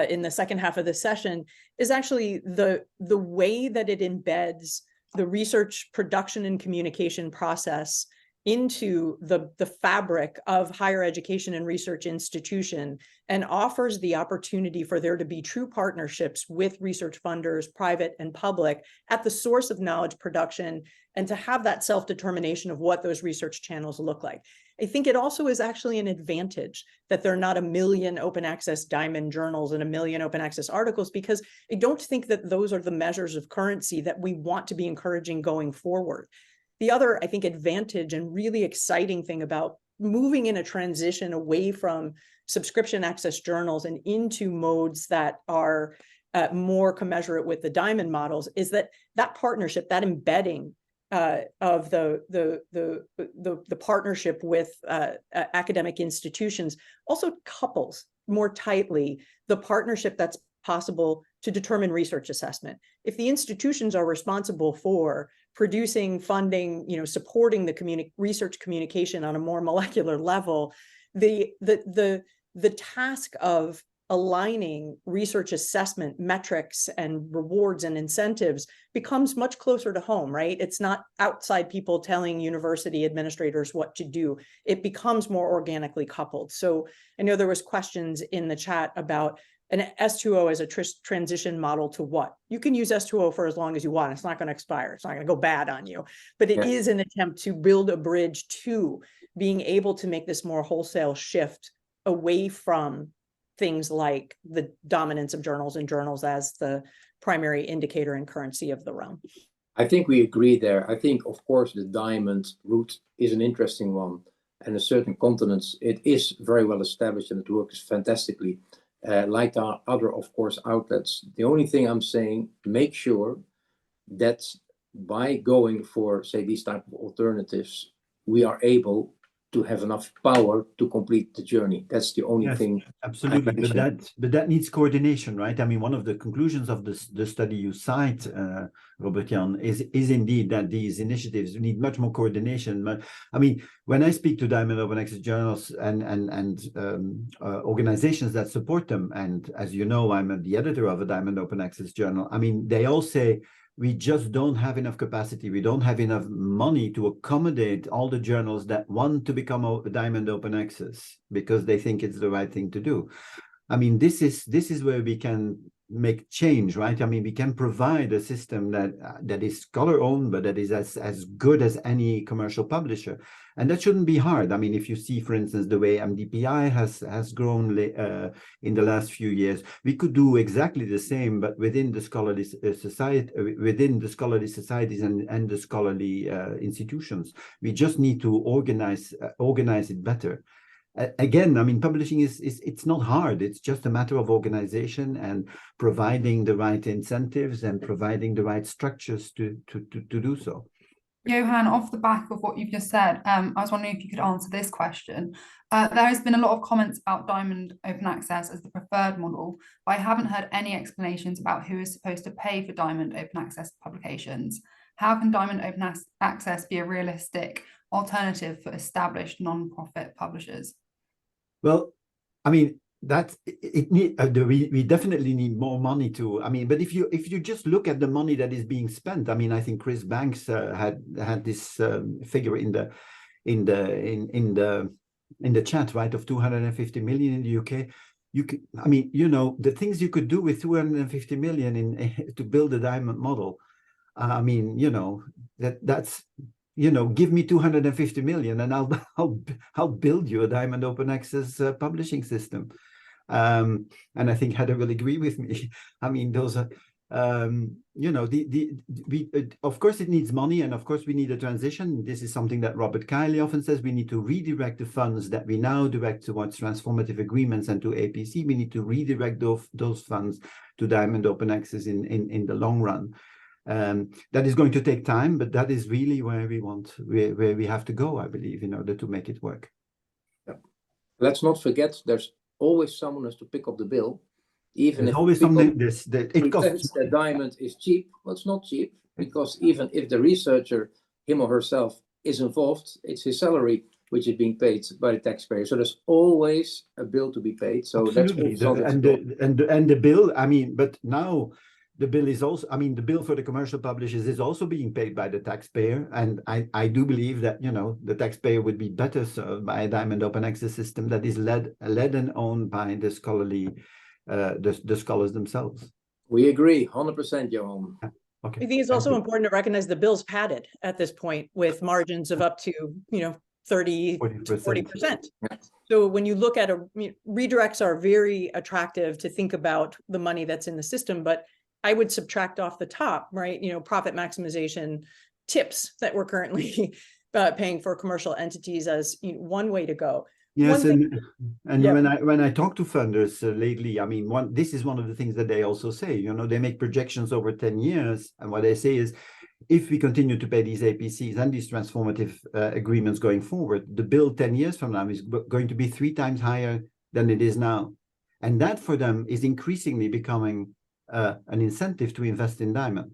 in the second half of the session, is actually the way that it embeds the research production and communication process into the fabric of higher education and research institution, and offers the opportunity for there to be true partnerships with research funders, private and public, at the source of knowledge production, and to have that self-determination of what those research channels look like. I think it also is actually an advantage that there are not 1 million open access diamond journals and 1 million open access articles, because I don't think that those are the measures of currency that we want to be encouraging going forward. The other, I think, advantage and really exciting thing about moving in a transition away from subscription access journals and into modes that are more commensurate with the diamond models is that partnership, that embedding of the partnership with academic institutions also couples more tightly the partnership that's possible to determine research assessment. If the institutions are responsible for producing, funding, supporting the research communication on a more molecular level, the task of aligning research assessment metrics and rewards and incentives becomes much closer to home, right? It's not outside people telling university administrators what to do. It becomes more organically coupled. So I know there was questions in the chat about an S2O as a transition model to what? You can use S2O for as long as you want. It's not going to expire. It's not going to go bad on you. But it is an attempt to build a bridge to being able to make this more wholesale shift away from things like the dominance of journals and journals as the primary indicator and currency of the realm. I think we agree there. I think, of course, the diamond route is an interesting one. And in certain continents, it is very well established and it works fantastically. Like the other, of course, outlets. The only thing I'm saying, make sure that by going for, say, these type of alternatives, we are able to have enough power to complete the journey. That's the only thing. Absolutely, but that needs coordination, right? I mean, one of the conclusions of the study you cite, Robert Jan, is indeed that these initiatives need much more coordination. I mean, when I speak to Diamond Open Access journals and organizations that support them, and as you know, I'm the editor of a Diamond Open Access journal. I mean, they all say, we just don't have enough capacity. We don't have enough money to accommodate all the journals that want to become a Diamond Open Access because they think it's the right thing to do. I mean, this is where we can make change, right? I mean, we can provide a system that is scholar owned, but that is as good as any commercial publisher. And that shouldn't be hard. I mean, if you see, for instance, the way MDPI has grown in the last few years, we could do exactly the same, but within the scholarly society, within the scholarly societies and the scholarly institutions. We just need to organize it better. Again, I mean, publishing it's not hard. It's just a matter of organization and providing the right incentives and providing the right structures to do so. Johan, off the back of what you've just said, I was wondering if you could answer this question. There has been a lot of comments about Diamond Open Access as the preferred model, but I haven't heard any explanations about who is supposed to pay for Diamond Open Access publications. How can Diamond Open Access be a realistic alternative for established non-profit publishers? Well, I mean, we definitely need more money to. I mean, but if you just look at the money that is being spent, I mean, I think Chris Banks had this figure in the chat, right, of 250 million in the UK. I mean, you know, the things you could do with 250 million to build a diamond model. I mean, you know, that's. You know, give me 250 million and I'll build you a Diamond Open Access publishing system. And I think Heather will agree with me. I mean, those are, you know, of course it needs money, and of course we need a transition. This is something that Robert Kiley often says. We need to redirect the funds that we now direct towards transformative agreements and to APC. We need to redirect those funds to Diamond Open Access in the long run. That is going to take time, but that is really where we have to go, I believe, in order to make it work. Yeah. Let's not forget, there's always someone who has to pick up the bill, even there's if always something it costs. The diamond is cheap. Well, it's not cheap, because even if the researcher, him or herself, is involved, it's his salary which is being paid by the taxpayer. So there's always a bill to be paid. So absolutely. And the bill. I mean, but now. The bill is also, I mean, the bill for the commercial publishers is also being paid by the taxpayer. And I do believe that, you know, the taxpayer would be better served by a Diamond Open Access system that is led and owned by the scholarly, the scholars themselves. We agree, 100%, Johan. Okay. I think it's also important to recognize the bill's padded at this point with margins of up to, you know, 30 to 40%. So when you look at redirects are very attractive to think about the money that's in the system, but I would subtract off the top, right? You know, profit maximization tips that we're currently paying for commercial entities as one way to go. Yes, and when I talk to funders lately, I mean, this is one of the things that they also say. You know, they make projections over 10 years, and what they say is, if we continue to pay these APCs and these transformative agreements going forward, the bill 10 years from now is going to be 3 times higher than it is now, and that for them is increasingly becoming an incentive to invest in Diamond.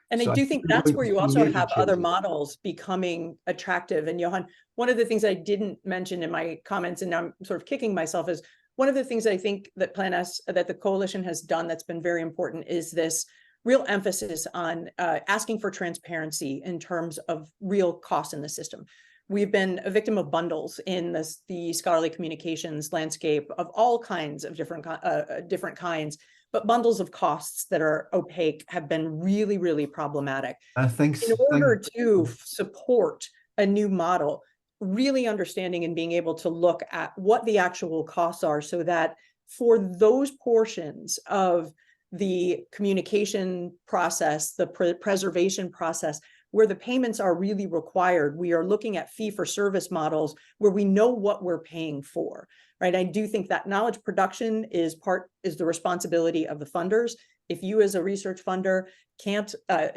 And so I do think that's where you also have other models becoming attractive. And Johan, one of the things I didn't mention in my comments, and I'm sort of kicking myself, is one of the things that I think that Plan S, that the coalition has done that's been very important is this real emphasis on asking for transparency in terms of real costs in the system. We've been a victim of bundles in the scholarly communications landscape of all kinds of different kinds, but bundles of costs that are opaque have been really, really problematic. Thanks. In order to support a new model, really understanding and being able to look at what the actual costs are so that for those portions of the communication process, the preservation process, where the payments are really required, we are looking at fee-for-service models where we know what we're paying for, right? I do think that knowledge production is the responsibility of the funders. If you as a research funder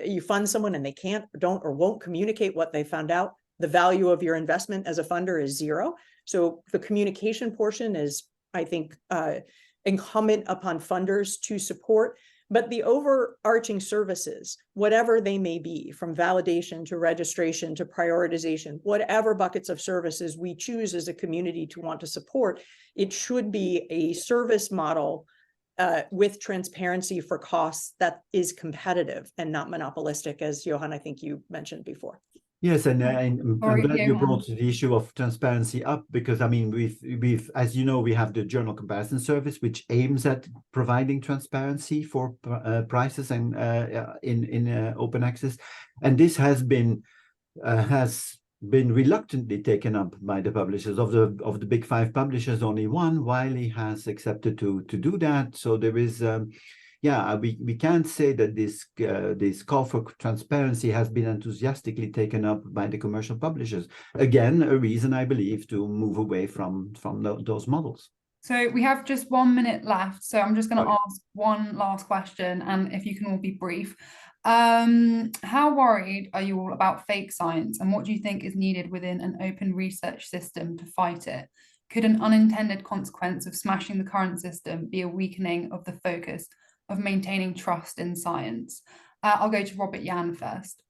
you fund someone and they can't, don't, or won't communicate what they found out, the value of your investment as a funder is zero. So the communication portion is, I think, incumbent upon funders to support, but the overarching services, whatever they may be, from validation to registration to prioritization, whatever buckets of services we choose as a community to want to support, it should be a service model with transparency for costs that is competitive and not monopolistic, as Johan, I think you mentioned before. Yes, and I'm glad you brought the issue of transparency up, because I mean, we've as you know, we have the journal comparison service, which aims at providing transparency for prices and in open access, and this has been reluctantly taken up by the publishers. Of the big 5 publishers, only one, Wiley, has accepted to do that. So there is. We can't say that this call for transparency has been enthusiastically taken up by the commercial publishers. Again, a reason, I believe, to move away from those models. So we have just 1 minute left. So I'm just going to ask one last question, and if you can all be brief. How worried are you all about fake science, and what do you think is needed within an open research system to fight it? Could an unintended consequence of smashing the current system be a weakening of the focus of maintaining trust in science? I'll go to Robert Jan first.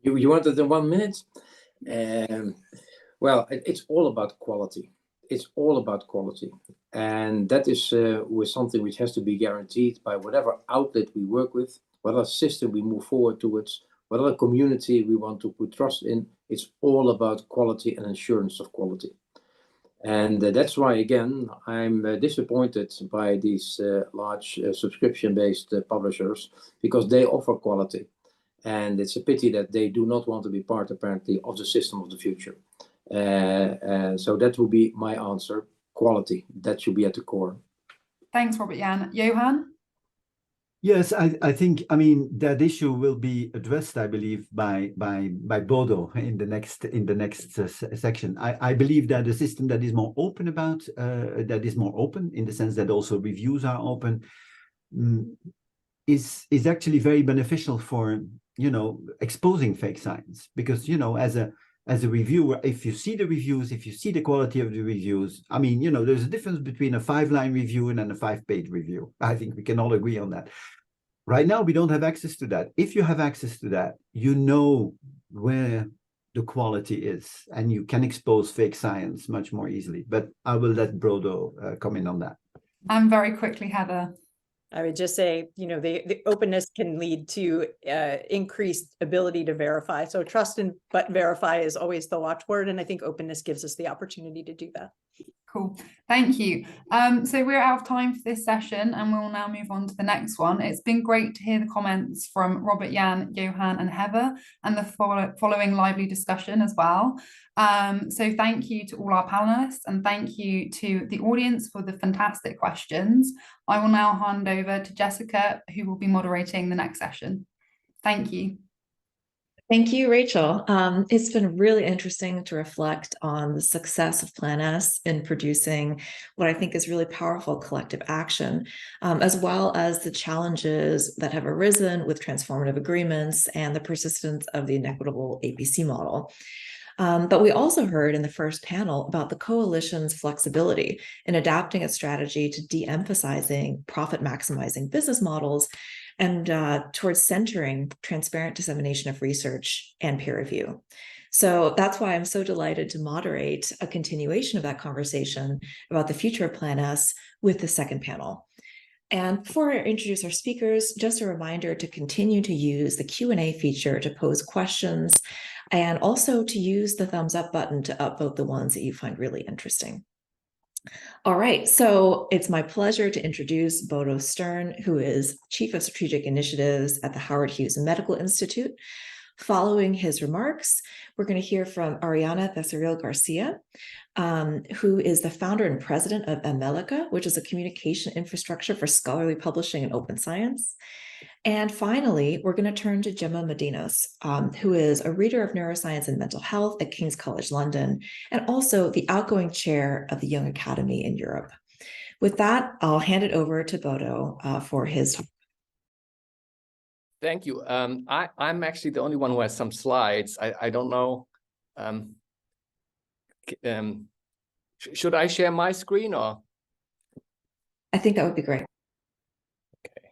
You wanted the 1 minute? Well, it's all about quality. It's all about quality. And that is with something which has to be guaranteed by whatever outlet we work with, whatever system we move forward towards, whatever community we want to put trust in. It's all about quality and assurance of quality. And that's why, again, I'm disappointed by these large subscription-based publishers, because they offer quality. And it's a pity that they do not want to be part, apparently, of the system of the future. So that will be my answer. Quality, that should be at the core. Thanks, Robert Jan. Johan? Yes, I think, I mean, that issue will be addressed, I believe, by Bodo in the next section. I believe that a system that is more open in the sense that also reviews are open, is actually very beneficial for, exposing fake science. Because, as a reviewer, if you see the reviews, if you see the quality of the reviews, I mean, there's a difference between a 5-line review and a 5-page review. I think we can all agree on that. Right now, we don't have access to that. If you have access to that, you know where the quality is, and you can expose fake science much more easily. But I will let Bodo comment on that. And very quickly, Heather. I would just say, the openness can lead to increased ability to verify. So trust but verify is always the watchword. And I think openness gives us the opportunity to do that. Cool. Thank you. So we're out of time for this session, and we'll now move on to the next one. It's been great to hear the comments from Robert Jan, Johan and Heather, and the following lively discussion as well. So thank you to all our panelists, and thank you to the audience for the fantastic questions. I will now hand over to Jessica, who will be moderating the next session. Thank you. Thank you, Rachel. It's been really interesting to reflect on the success of Plan S in producing what I think is really powerful collective action, as well as the challenges that have arisen with transformative agreements and the persistence of the inequitable APC model. But we also heard in the first panel about the coalition's flexibility in adapting its strategy to de-emphasizing profit-maximizing business models and towards centering transparent dissemination of research and peer review. So that's why I'm so delighted to moderate a continuation of that conversation about the future of Plan S with the second panel. And before I introduce our speakers, just a reminder to continue to use the Q&A feature to pose questions, and also to use the thumbs up button to upvote the ones that you find really interesting. All right, so it's my pleasure to introduce Bodo Stern, who is Chief of Strategic Initiatives at the Howard Hughes Medical Institute. Following his remarks, we're going to hear from Arianna Becerril García, who is the founder and president of AmeliCA, which is a communication infrastructure for scholarly publishing and open science. And finally, we're going to turn to Gemma Modinos, who is a reader of neuroscience and mental health at King's College London, and also the outgoing chair of the Young Academy in Europe. With that, I'll hand it over to Bodo for his. Thank you. I'm actually the only one who has some slides. I don't know. Should I share my screen or? I think that would be great. Okay.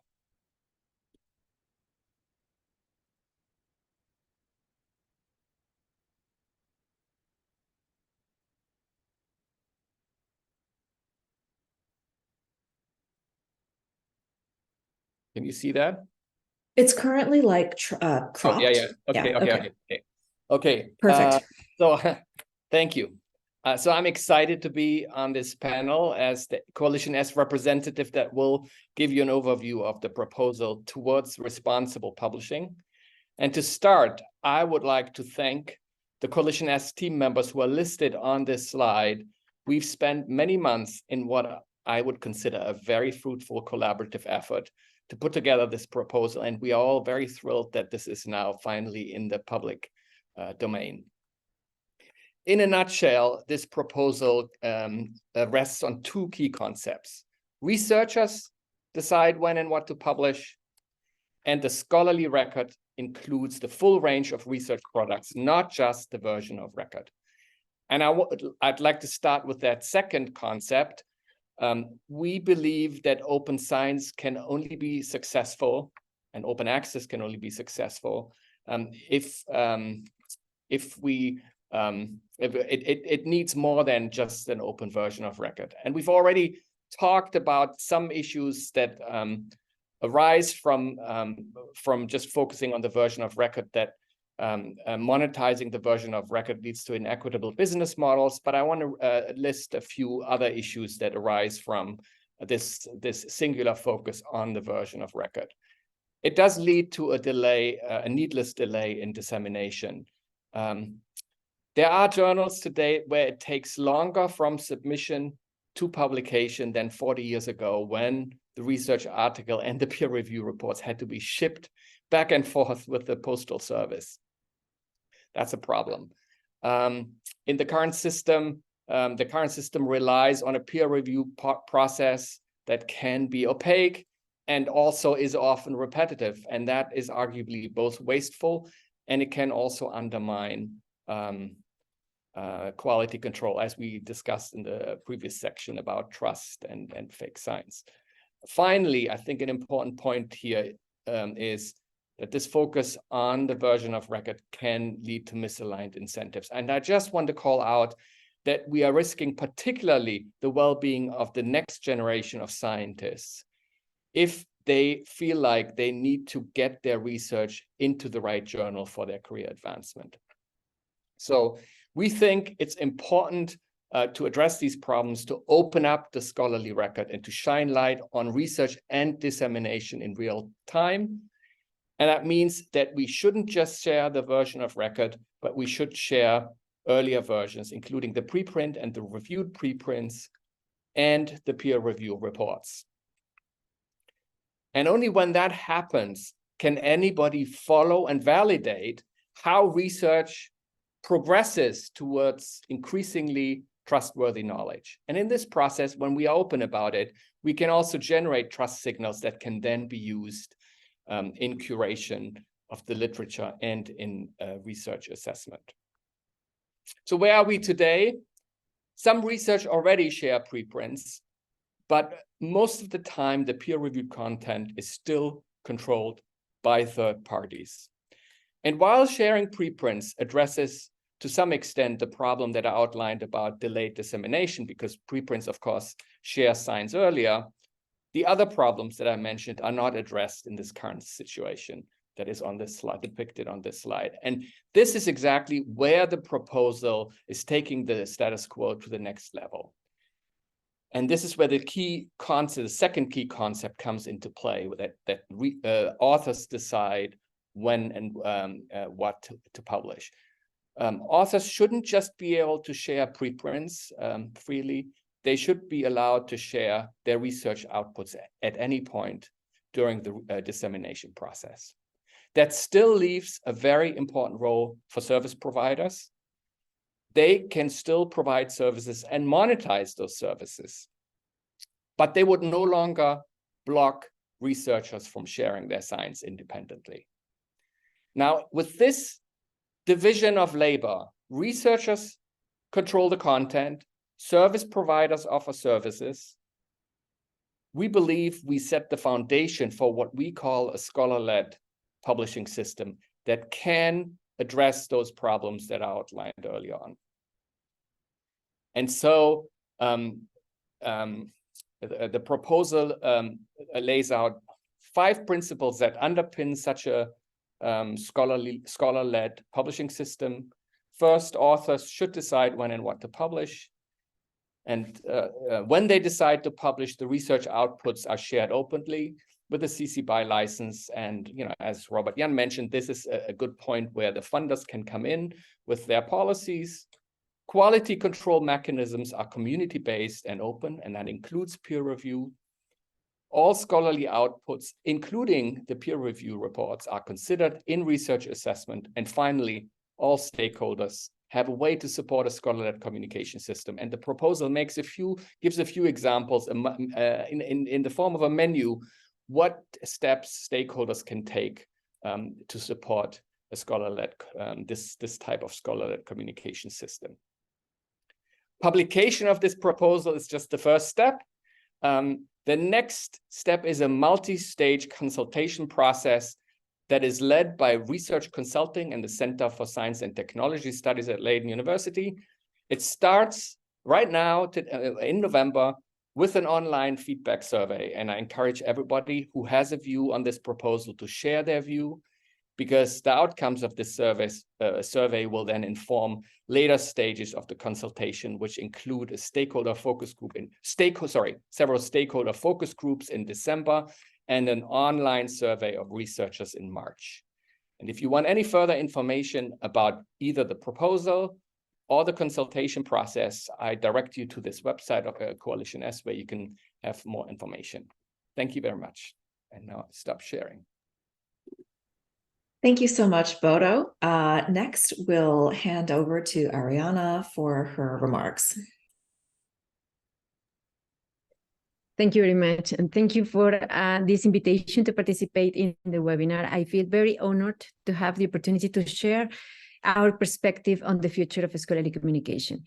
Can you see that? It's currently like cropped. Oh, yeah. Okay. Perfect. So thank you. So I'm excited to be on this panel as the Coalition S representative that will give you an overview of the proposal towards responsible publishing. And to start, I would like to thank the Coalition S team members who are listed on this slide. We've spent many months in what I would consider a very fruitful collaborative effort to put together this proposal, and we are all very thrilled that this is now finally in the public domain. In a nutshell, this proposal rests on two key concepts. Researchers decide when and what to publish, and the scholarly record includes the full range of research products, not just the version of record. And I'd like to start with that second concept. We believe that open science can only be successful, and open access can only be successful if it needs more than just an open version of record. And we've already talked about some issues that arise from just focusing on the version of record, that monetizing the version of record leads to inequitable business models. But I want to list a few other issues that arise from this singular focus on the version of record. It does lead to a delay, a needless delay in dissemination. There are journals today where it takes longer from submission to publication than 40 years ago, when the research article and the peer review reports had to be shipped back and forth with the postal service. That's a problem. In the current system relies on a peer review process that can be opaque and also is often repetitive. And that is arguably both wasteful, and it can also undermine quality control, as we discussed in the previous section about trust and fake science. Finally, I think an important point here is that this focus on the version of record can lead to misaligned incentives. And I just want to call out that we are risking particularly the well-being of the next generation of scientists if they feel like they need to get their research into the right journal for their career advancement. So we think it's important to address these problems, to open up the scholarly record and to shine light on research and dissemination in real time. And that means that we shouldn't just share the version of record, but we should share earlier versions, including the preprint and the reviewed preprints and the peer review reports. And only when that happens can anybody follow and validate how research progresses towards increasingly trustworthy knowledge. And in this process, when we are open about it, we can also generate trust signals that can then be used in curation of the literature and in research assessment. So where are we today? Some research already share preprints, but most of the time the peer-reviewed content is still controlled by third parties. And while sharing preprints addresses to some extent the problem that I outlined about delayed dissemination, because preprints, of course, share science earlier. The other problems that I mentioned are not addressed in this current situation that is on this slide, depicted on this slide. And this is exactly where the proposal is taking the status quo to the next level. And this is where the key concept, the second key concept comes into play, that authors decide when and what to publish. Authors shouldn't just be able to share preprints freely. They should be allowed to share their research outputs at any point during the dissemination process. That still leaves a very important role for service providers. They can still provide services and monetize those services, but they would no longer block researchers from sharing their science independently. Now, with this division of labor, researchers control the content, service providers offer services. We believe we set the foundation for what we call a scholar-led publishing system that can address those problems that I outlined earlier on. And so the proposal lays out 5 principles that underpin such a scholar-led publishing system. First, authors should decide when and what to publish. And when they decide to publish, the research outputs are shared openly with the CC BY license. And as Robert Jan mentioned, this is a good point where the funders can come in with their policies. Quality control mechanisms are community-based and open, and that includes peer review. All scholarly outputs, including the peer review reports, are considered in research assessment. And finally, all stakeholders have a way to support a scholar-led communication system. And the proposal gives a few examples in the form of a menu, what steps stakeholders can take to support a scholar-led, this type of scholar-led communication system. Publication of this proposal is just the first step. The next step is a multi-stage consultation process that is led by Research Consulting and the Center for Science and Technology Studies at Leiden University. It starts right now in November with an online feedback survey. And I encourage everybody who has a view on this proposal to share their view, because the outcomes of this survey will then inform later stages of the consultation, which include a stakeholder focus group several stakeholder focus groups in December, and an online survey of researchers in March. And if you want any further information about either the proposal or the consultation process, I direct you to this website of Coalition S, where you can have more information. Thank you very much. And now I'll stop sharing. Thank you so much, Bodo. Next, we'll hand over to Arianna for her remarks. Thank you very much. And thank you for this invitation to participate in the webinar. I feel very honored to have the opportunity to share our perspective on the future of scholarly communication.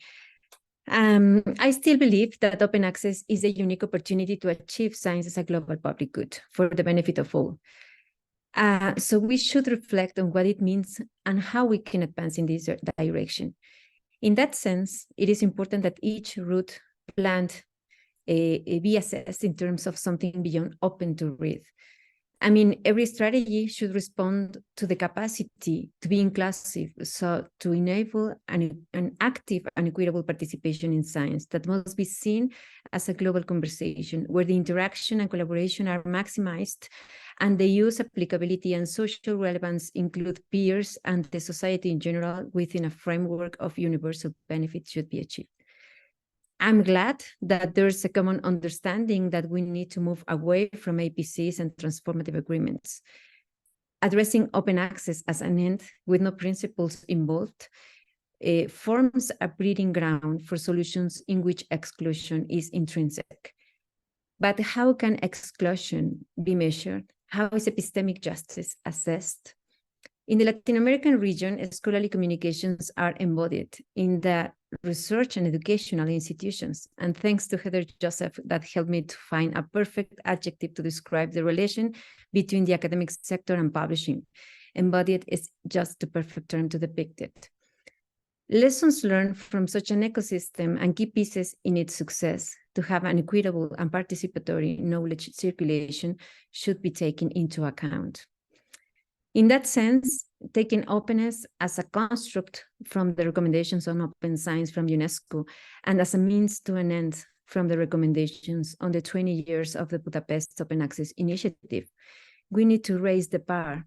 I still believe that open access is a unique opportunity to achieve science as a global public good for the benefit of all. So we should reflect on what it means and how we can advance in this direction. In that sense, it is important that each route planned be assessed in terms of something beyond open to read. I mean, every strategy should respond to the capacity to be inclusive, so to enable an active and equitable participation in science that must be seen as a global conversation where the interaction and collaboration are maximized and the use, applicability, and social relevance include peers and the society in general within a framework of universal benefit should be achieved. I'm glad that there's a common understanding that we need to move away from APCs and transformative agreements. Addressing open access as an end with no principles involved forms a breeding ground for solutions in which exclusion is intrinsic. But how can exclusion be measured? How is epistemic justice assessed? In the Latin American region, scholarly communications are embodied in the research and educational institutions. And thanks to Heather Joseph, that helped me to find a perfect adjective to describe the relation between the academic sector and publishing. Embodied is just the perfect term to depict it. Lessons learned from such an ecosystem and key pieces in its success to have an equitable and participatory knowledge circulation should be taken into account. In that sense, taking openness as a construct from the recommendations on open science from UNESCO and as a means to an end from the recommendations on the 20 years of the Budapest Open Access Initiative, we need to raise the bar.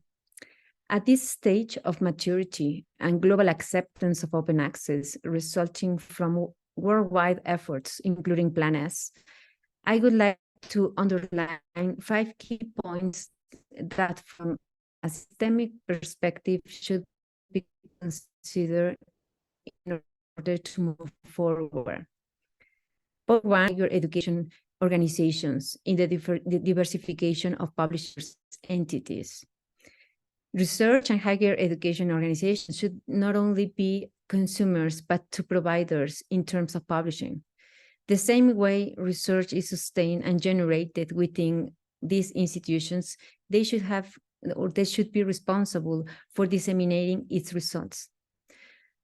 At this stage of maturity and global acceptance of open access resulting from worldwide efforts, including Plan S, I would like to underline 5 key points that from a systemic perspective should be considered in order to move forward. Point 1, your education organizations in the diversification of publishers' entities. Research and higher education organizations should not only be consumers, but to providers in terms of publishing. The same way research is sustained and generated within these institutions, they should have, or they should be responsible for disseminating its results.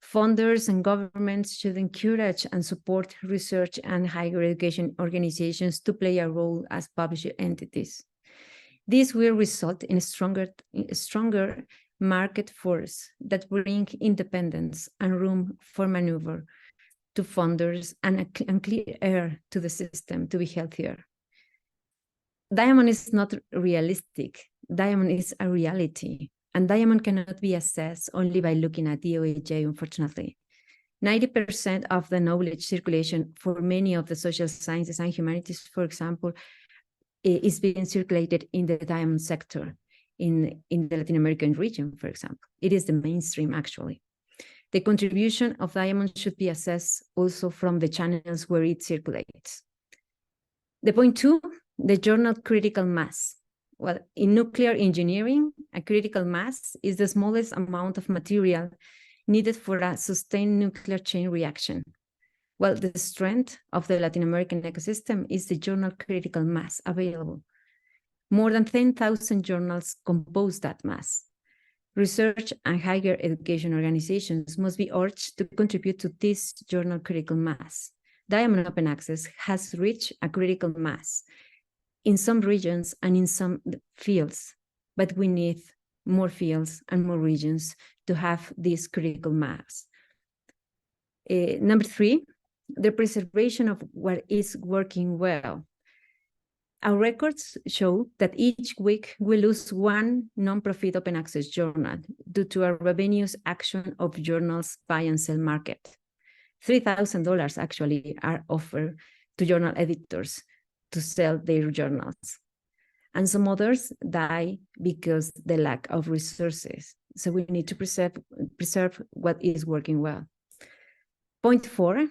Funders and governments should encourage and support research and higher education organizations to play a role as publisher entities. This will result in a stronger market force that bring independence and room for maneuver to funders and clear air to the system to be healthier. Diamond is not realistic. Diamond is a reality, and Diamond cannot be assessed only by looking at the OAJ, unfortunately. 90% of the knowledge circulation for many of the social sciences and humanities, for example, is being circulated in the diamond sector in the Latin American region, for example. It is the mainstream, actually. The contribution of diamond should be assessed also from the channels where it circulates. The point 2, the journal critical mass. Well, in nuclear engineering, a critical mass is the smallest amount of material needed for a sustained nuclear chain reaction. Well, the strength of the Latin American ecosystem is the journal critical mass available. More than 10,000 journals compose that mass. Research and higher education organizations must be urged to contribute to this journal critical mass. Diamond Open Access has reached a critical mass in some regions and in some fields, but we need more fields and more regions to have this critical mass. Number 3, the preservation of what is working well. Our records show that each week we lose 1 non-profit open access journal due to a revenues action of journals buy and sell market. $3,000 actually are offered to journal editors to sell their journals. And some others die because the lack of resources. So we need to preserve what is working well. Point 4,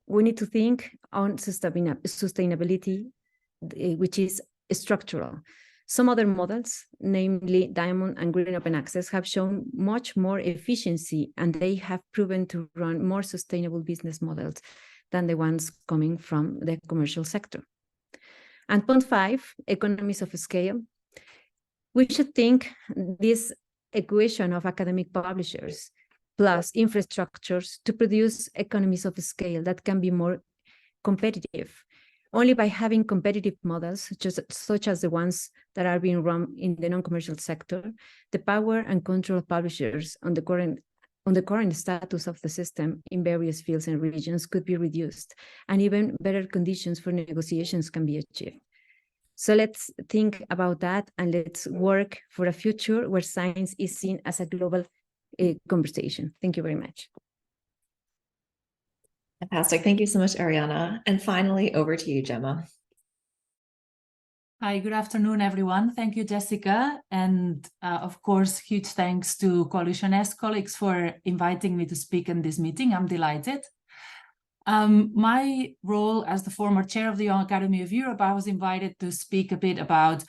we need to think on sustainability, which is structural. Some other models, namely Diamond and Green Open Access, have shown much more efficiency, and they have proven to run more sustainable business models than the ones coming from the commercial sector. And point 5, economies of scale. We should think this equation of academic publishers plus infrastructures to produce economies of scale that can be more competitive. Only by having competitive models, such as the ones that are being run in the non-commercial sector, the power and control of publishers on the current status of the system in various fields and regions could be reduced, and even better conditions for negotiations can be achieved. So let's think about that, and let's work for a future where science is seen as a global conversation. Thank you very much. Fantastic. Thank you so much, Arianna. And finally, over to you, Gemma. Hi, good afternoon, everyone. Thank you, Jessica. And of course, huge thanks to Coalition S colleagues for inviting me to speak in this meeting. I'm delighted. My role as the former chair of the Young Academy of Europe, I was invited to speak a bit about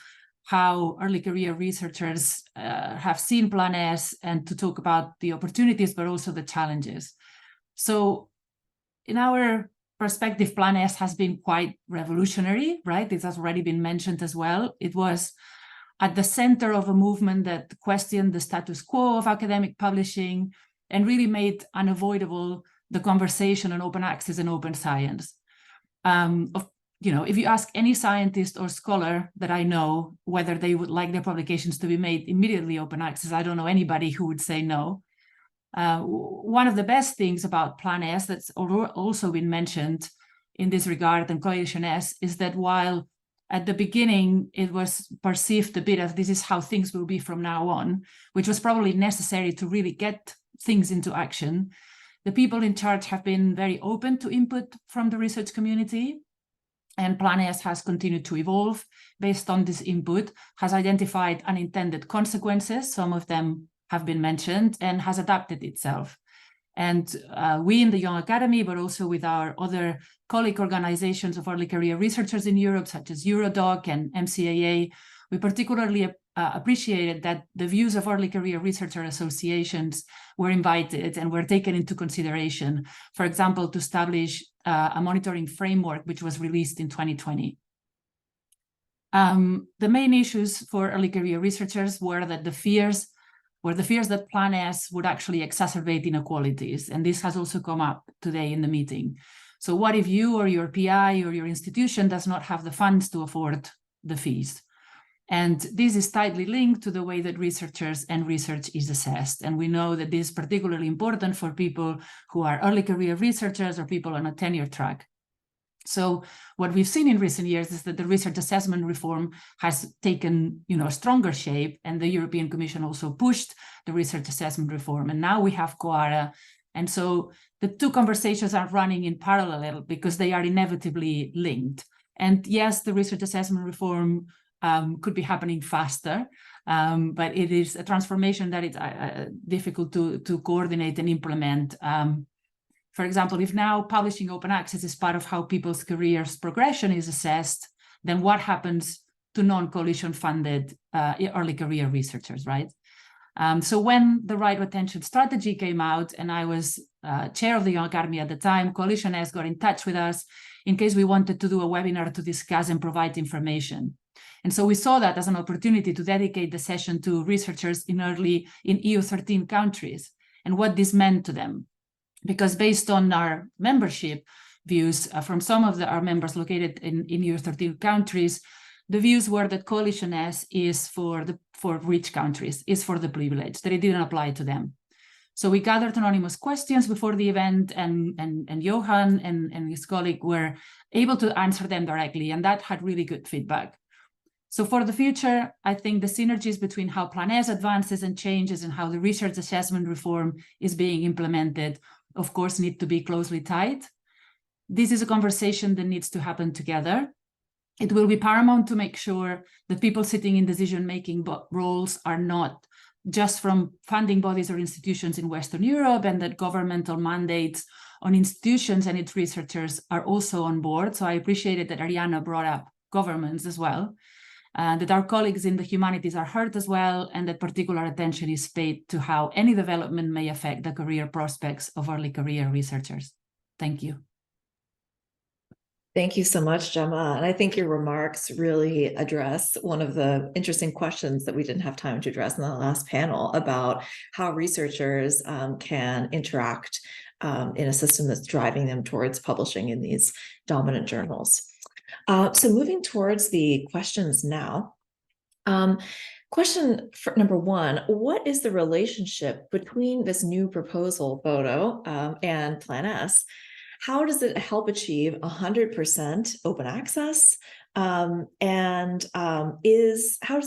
how early career researchers have seen Plan S, and to talk about the opportunities, but also the challenges. So in our perspective, Plan S has been quite revolutionary, right? This has already been mentioned as well. It was at the center of a movement that questioned the status quo of academic publishing, and really made unavoidable the conversation on open access and open science. If you ask any scientist or scholar that I know whether they would like their publications to be made immediately open access, I don't know anybody who would say no. One of the best things about Plan S that's also been mentioned in this regard and Coalition S is that while at the beginning it was perceived a bit as this is how things will be from now on, which was probably necessary to really get things into action, the people in charge have been very open to input from the research community. And Plan S has continued to evolve based on this input, has identified unintended consequences, some of them have been mentioned, and has adapted itself. And we in the Young Academy, but also with our other colleague organizations of early career researchers in Europe, such as Eurodoc and MCAA, we particularly appreciated that the views of early career researcher associations were invited and were taken into consideration, for example, to establish a monitoring framework, which was released in 2020. The main issues for early career researchers were the fears that Plan S would actually exacerbate inequalities. And this has also come up today in the meeting. So what if you or your PI or your institution does not have the funds to afford the fees? And this is tightly linked to the way that researchers and research is assessed. And we know that this is particularly important for people who are early career researchers or people on a tenure track. So what we've seen in recent years is that the research assessment reform has taken, stronger shape, and the European Commission also pushed the research assessment reform. And now we have COARA. And so the two conversations are running in parallel because they are inevitably linked. And yes, the research assessment reform could be happening faster, but it is a transformation that is difficult to coordinate and implement. For example, if now publishing open access is part of how people's careers progression is assessed, then what happens to non-coalition funded early career researchers, right? So when the Right Attention Strategy came out, and I was chair of the Young Academy at the time, Coalition S got in touch with us in case we wanted to do a webinar to discuss and provide information. And so we saw that as an opportunity to dedicate the session to researchers in EU 13 countries and what this meant to them. Because based on our membership views from some of our members located in EU 13 countries, the views were that Coalition S is for rich countries, is for the privileged, that it didn't apply to them. So we gathered anonymous questions before the event, and Johan and his colleague were able to answer them directly, and that had really good feedback. So for the future, I think the synergies between how Plan S advances and changes and how the research assessment reform is being implemented, of course, need to be closely tied. This is a conversation that needs to happen together. It will be paramount to make sure that people sitting in decision-making roles are not just from funding bodies or institutions in Western Europe, and that governmental mandates on institutions and its researchers are also on board. So I appreciated that Arianna brought up governments as well, that our colleagues in the humanities are heard as well, and that particular attention is paid to how any development may affect the career prospects of early career researchers. Thank you. Thank you so much, Gemma. And I think your remarks really address one of the interesting questions that we didn't have time to address in the last panel about how researchers can interact in a system that's driving them towards publishing in these dominant journals. So moving towards the questions now. Question number one, what is the relationship between this new proposal, Bodo, and Plan S? How does it help achieve 100% open access? How does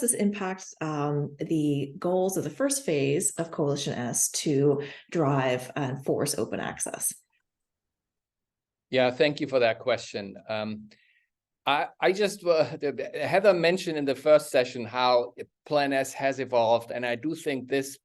this impact the goals of the first phase of Coalition S to drive and force open access? Yeah, thank you for that question. I just, Heather mentioned in the first session how Plan S has evolved, and I do think this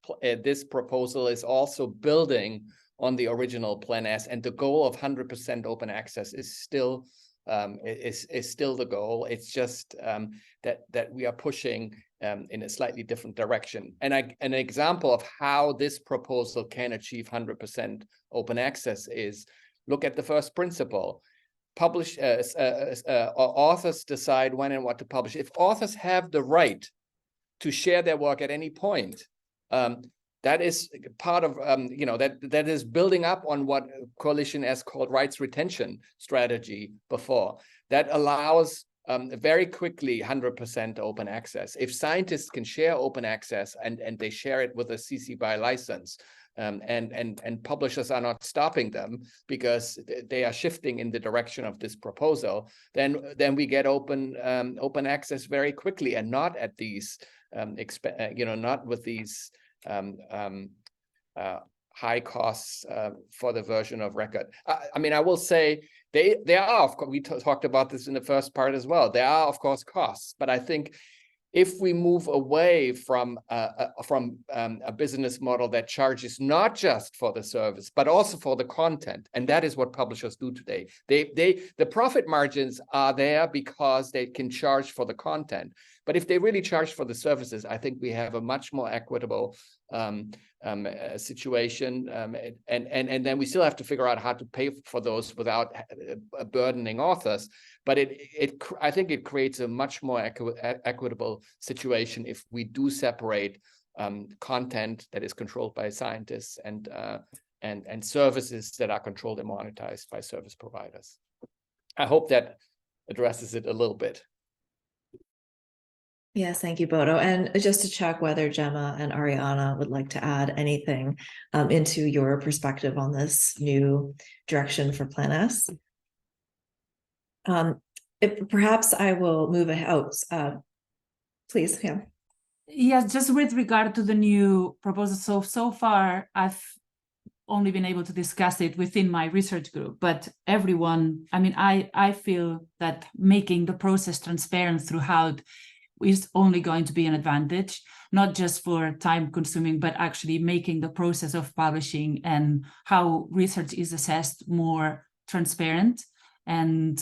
proposal is also building on the original Plan S, and the goal of 100% open access is still the goal. It's just that we are pushing in a slightly different direction. And an example of how this proposal can achieve 100% open access is look at the first principle. Publish authors decide when and what to publish. If authors have the right to share their work at any point, that is part of, that is building up on what Coalition has called rights retention strategy before. That allows very quickly 100% open access. If scientists can share open access and they share it with a CC BY license, and publishers are not stopping them because they are shifting in the direction of this proposal, then we get open access very quickly, and not at these not with these high costs for the version of record. I mean, I will say there are, of course, we talked about this in the first part as well. There are, of course, costs, but I think if we move away from a business model that charges not just for the service, but also for the content, and that is what publishers do today. The profit margins are there because they can charge for the content. But if they really charge for the services, I think we have a much more equitable situation, and then we still have to figure out how to pay for those without burdening authors. But I think it creates a much more equitable situation if we do separate content that is controlled by scientists and services that are controlled and monetized by service providers. I hope that addresses it a little bit. Yes, thank you, Bodo. And just to check whether Gemma and Arianna would like to add anything into your perspective on this new direction for Plan S. Perhaps I will move ahead. Please, yeah. Yes, just with regard to the new proposal. So far, I've only been able to discuss it within my research group, but everyone, I mean, I feel that making the process transparent throughout is only going to be an advantage, not just for time consuming, but actually making the process of publishing and how research is assessed more transparent. And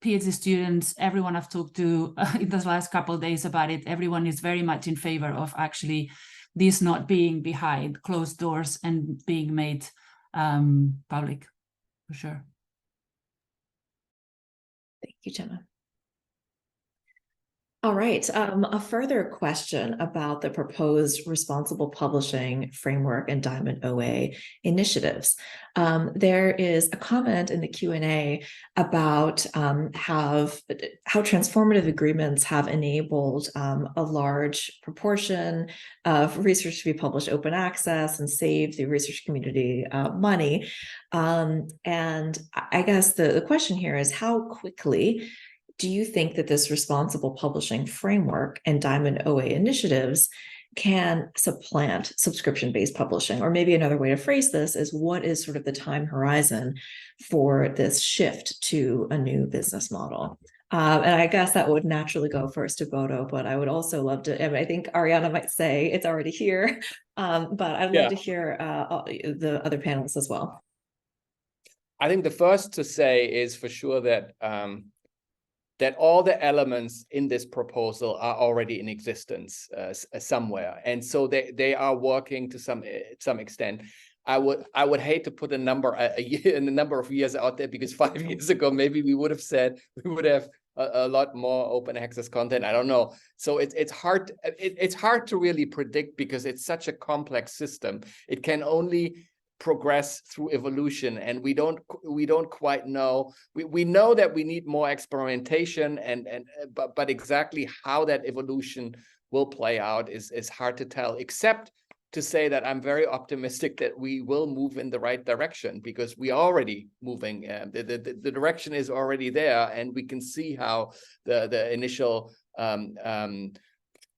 PhD students, everyone I've talked to in the last couple of days about it, everyone is very much in favor of actually this not being behind closed doors and being made public, for sure. Thank you, Gemma. All right, a further question about the proposed responsible publishing framework and Diamond OA initiatives. There is a comment in the Q&A about how transformative agreements have enabled a large proportion of research to be published open access and save the research community money. And I guess the question here is, how quickly do you think that this responsible publishing framework and Diamond OA initiatives can supplant subscription-based publishing? Or maybe another way to phrase this is, what is sort of the time horizon for this shift to a new business model? And I guess that would naturally go first to Bodo, but I would also love to, I think Arianna might say it's already here, but I'd love to hear the other panelists as well. I think the first to say is for sure that that all the elements in this proposal are already in existence somewhere, and so they are working to some extent. I would hate to put a number in the number of years out there, because 5 years ago maybe we would have said we would have a lot more open access content. I don't know. So it's hard to really predict, because it's such a complex system. It can only progress through evolution, and we don't quite know. We know that we need more experimentation, but exactly how that evolution will play out is hard to tell, except to say that I'm very optimistic that we will move in the right direction, because we are already moving. The direction is already there, and we can see how the initial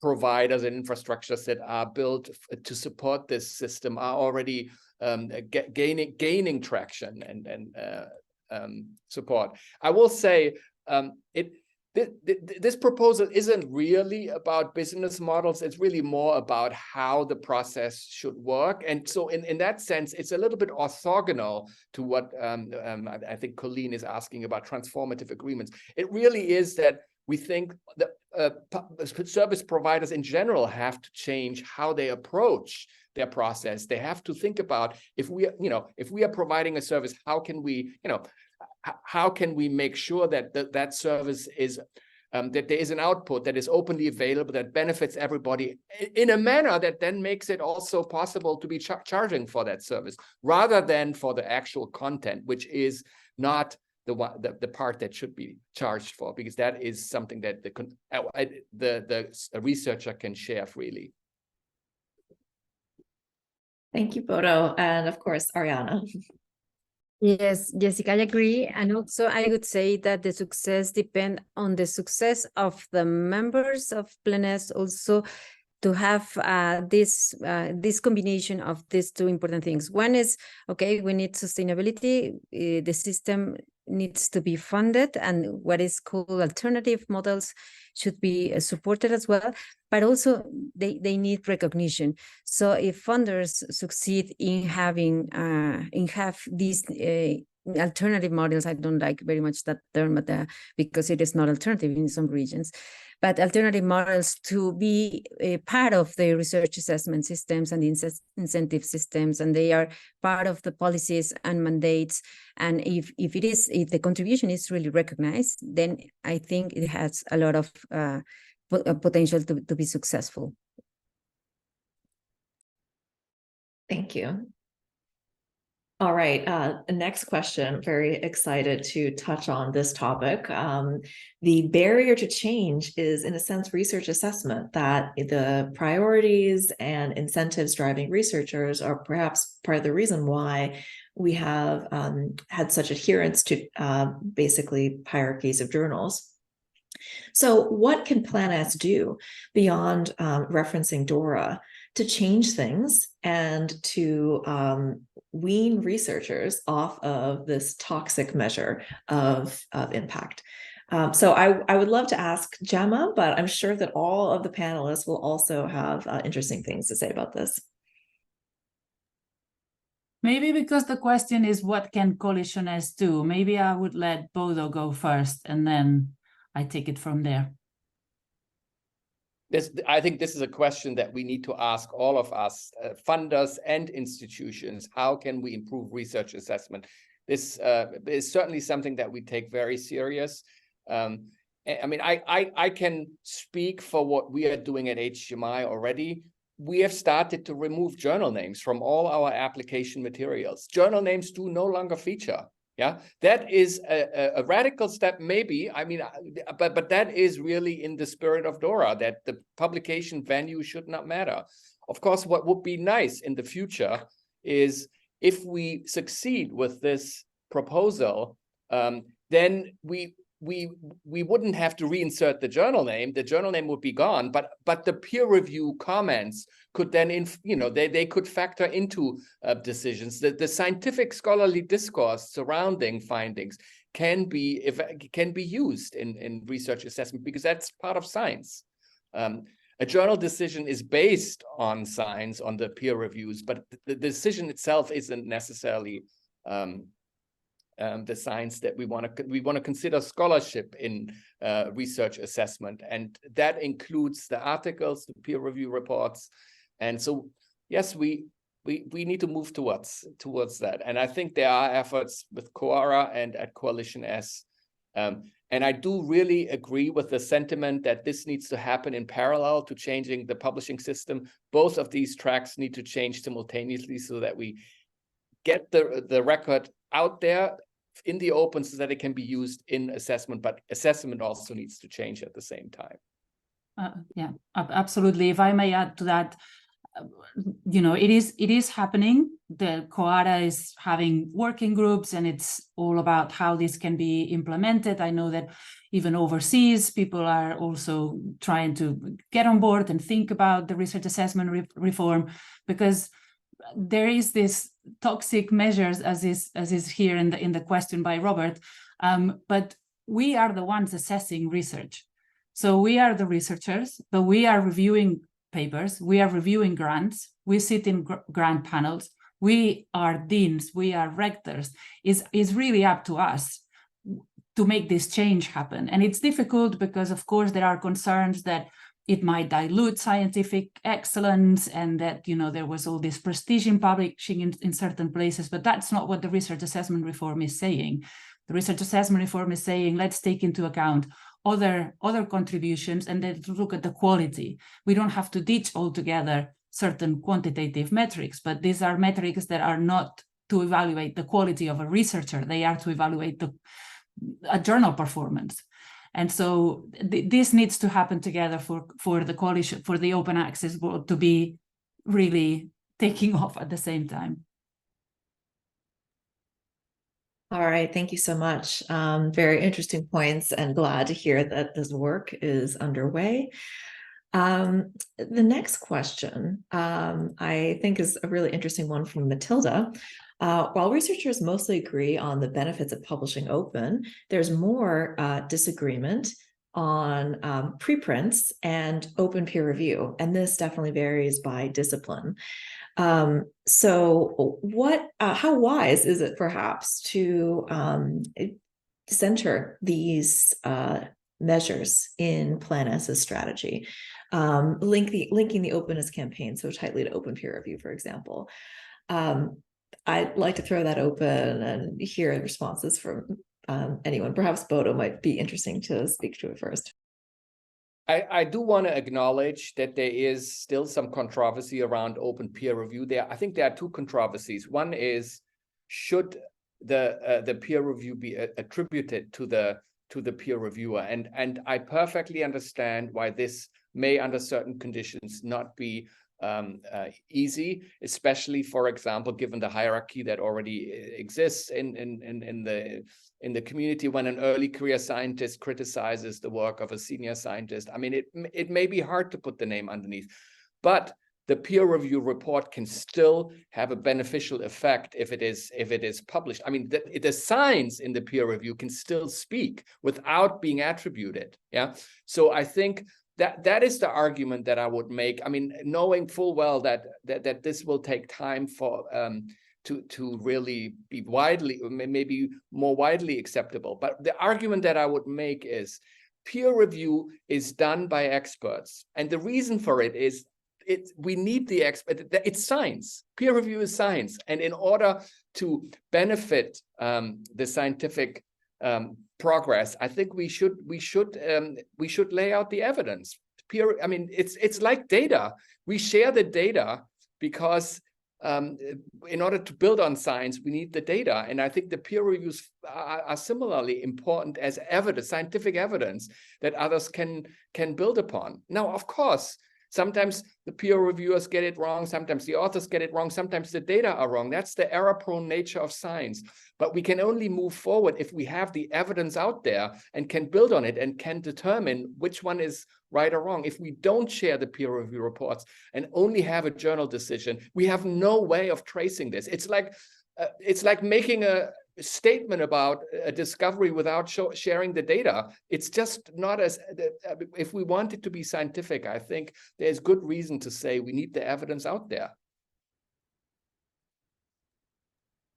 providers and infrastructures that are built to support this system are already gaining traction and support. I will say this proposal isn't really about business models. It's really more about how the process should work. And so in that sense, it's a little bit orthogonal to what I think Colleen is asking about transformative agreements. It really is that we think that service providers in general have to change how they approach their process. They have to think about, if we are providing a service, how can we make sure that that service is that there is an output that is openly available, that benefits everybody in a manner that then makes it also possible to be charging for that service, rather than for the actual content, which is not the part that should be charged for, because that is something that the researcher can share freely. Thank you, Bodo. And of course, Arianna. Yes, Jessica, I agree. And also I would say that the success depends on the success of the members of PlanS, also to have this combination of these two important things. One is, okay, we need sustainability. The system needs to be funded, and what is called alternative models should be supported as well, but also they need recognition. So if funders succeed in having these alternative models, I don't like very much that term, but because it is not alternative in some regions, but alternative models to be a part of the research assessment systems and the incentive systems, and they are part of the policies and mandates. And if the contribution is really recognized, then I think it has a lot of potential to be successful. Thank you. All right, next question. Very excited to touch on this topic. The barrier to change is, in a sense, research assessment, that the priorities and incentives driving researchers are perhaps part of the reason why we have had such adherence to basically hierarchies of journals. So what can PlanS do beyond referencing DORA to change things and to wean researchers off of this toxic measure of impact? So I would love to ask Gemma, but I'm sure that all of the panelists will also have interesting things to say about this. Maybe because the question is, what can Coalition S do? Maybe I would let Bodo go first, and then I take it from there. I think this is a question that we need to ask all of us, funders and institutions. How can we improve research assessment? This is certainly something that we take very serious. I mean, I can speak for what we are doing at HGMI already. We have started to remove journal names from all our application materials. Journal names do no longer feature. Yeah, that is a radical step, maybe. I mean, but that is really in the spirit of DORA, that the publication venue should not matter. Of course, what would be nice in the future is if we succeed with this proposal, then we wouldn't have to reinsert the journal name. The journal name would be gone, but the peer review comments could then, they could factor into decisions. The scientific scholarly discourse surrounding findings can be used in research assessment, because that's part of science. A journal decision is based on science, on the peer reviews, but the decision itself isn't necessarily the science that we want to consider scholarship in research assessment, and that includes the articles, the peer review reports, and so yes, we need to move towards that, and I think there are efforts with COARA and at Coalition S, and I do really agree with the sentiment that this needs to happen in parallel to changing the publishing system. Both of these tracks need to change simultaneously so that we get the record out there in the open so that it can be used in assessment, but assessment also needs to change at the same time. Yeah, absolutely. If I may add to that, it is happening. The COARA is having working groups, and it's all about how this can be implemented. I know that even overseas, people are also trying to get on board and think about the research assessment reform, because there is this toxic measures, as is here in the question by Robert, but we are the ones assessing research. So we are the researchers, but we are reviewing papers, we are reviewing grants, we sit in grant panels, we are deans, we are rectors. It's really up to us to make this change happen. And it's difficult because, of course, there are concerns that it might dilute scientific excellence, and that, there was all this prestige in publishing in certain places, but that's not what the research assessment reform is saying. The research assessment reform is saying, let's take into account other contributions and then to look at the quality. We don't have to ditch altogether certain quantitative metrics, but these are metrics that are not to evaluate the quality of a researcher. They are to evaluate a journal performance. And so this needs to happen together for the coalition, for the open access world to be really taking off at the same time. All right, thank you so much. Very interesting points, and glad to hear that this work is underway. The next question I think is a really interesting one from Matilda. While researchers mostly agree on the benefits of publishing open, there's more disagreement on preprints and open peer review, and this definitely varies by discipline. So how wise is it perhaps to center these measures in Plan S's strategy, linking the openness campaign so tightly to open peer review, for example? I'd like to throw that open and hear responses from anyone. Perhaps Bodo might be interesting to speak to it first. I do want to acknowledge that there is still some controversy around open peer review. I think there are two controversies. One is, should the peer review be attributed to the peer reviewer? And I perfectly understand why this may, under certain conditions, not be easy, especially, for example, given the hierarchy that already exists in the community when an early career scientist criticizes the work of a senior scientist. I mean, it may be hard to put the name underneath, but the peer review report can still have a beneficial effect if it is published. I mean, the science in the peer review can still speak without being attributed. Yeah. So I think that is the argument that I would make. I mean, knowing full well that this will take time for to really be widely, maybe more widely acceptable. But the argument that I would make is peer review is done by experts. And the reason for it is we need the expert. It's science. Peer review is science. And in order to benefit the scientific progress, I think we should lay out the evidence. I mean, it's like data. We share the data because in order to build on science, we need the data. And I think the peer reviews are similarly important as evidence, scientific evidence that others can build upon. Now, of course, sometimes the peer reviewers get it wrong. Sometimes the authors get it wrong. Sometimes the data are wrong. That's the error-prone nature of science. But we can only move forward if we have the evidence out there and can build on it and can determine which one is right or wrong. If we don't share the peer review reports and only have a journal decision, we have no way of tracing this. It's like making a statement about a discovery without sharing the data. It's just not as, if we want it to be scientific, I think there's good reason to say we need the evidence out there.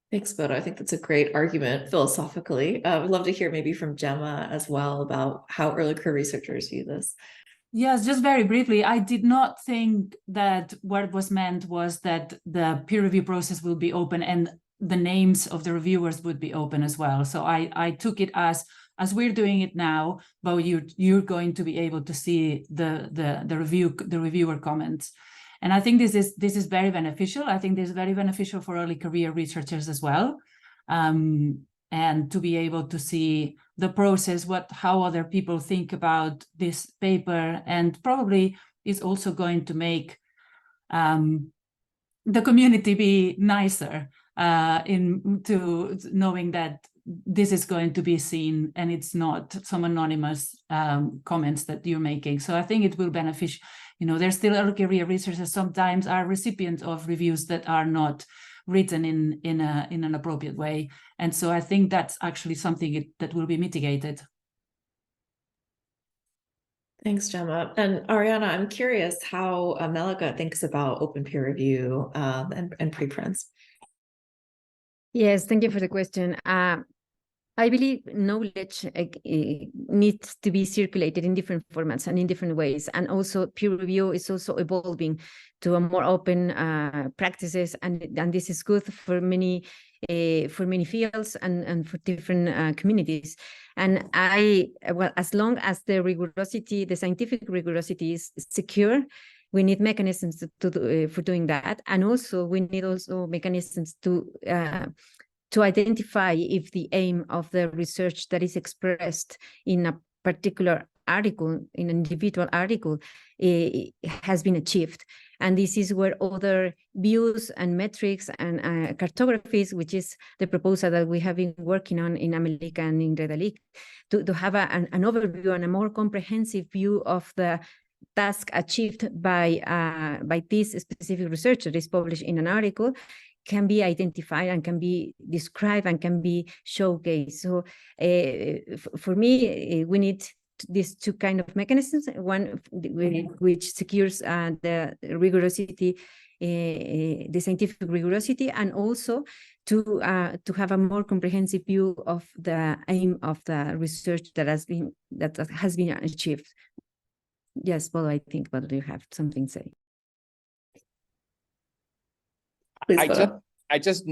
Thanks, Bodo. I think that's a great argument philosophically. I'd love to hear maybe from Gemma as well about how early career researchers view this. Yes, just very briefly, I did not think that what was meant was that the peer review process will be open and the names of the reviewers would be open as well. So I took it as we're doing it now, but you're going to be able to see the reviewer comments. And I think this is very beneficial. I think this is very beneficial for early career researchers as well. And to be able to see the process, how other people think about this paper, and probably is also going to make the community be nicer into knowing that this is going to be seen and it's not some anonymous comments that you're making. So I think it will benefit. You know, there's still early career researchers sometimes are recipients of reviews that are not written in an appropriate way. And so I think that's actually something that will be mitigated. Thanks, Gemma. And Arianna, I'm curious how AmeliCA thinks about open peer review and preprints. Yes, thank you for the question. I I believe knowledge needs to be circulated in different formats and in different ways. And also peer review is also evolving to a more open practices. And this is good for many fields and for different communities. And well, as long as the rigorosity, the scientific rigorosity is secure, we need mechanisms for doing that. And also we need also mechanisms to identify if the aim of the research that is expressed in a particular article, in an individual article, has been achieved. And this is where other views and metrics and cartographies, which is the proposal that we have been working on in AmeliCA and in Rooryck, to have an overview and a more comprehensive view of the task achieved by this specific research that is published in an article, can be identified and can be described and can be showcased. So for me, we need these two kind of mechanisms, one which secures the rigorosity, the scientific rigorosity, and also to have a more comprehensive view of the aim of the research that has been achieved. Yes, Bodo, I think Bodo, you have something to say. I just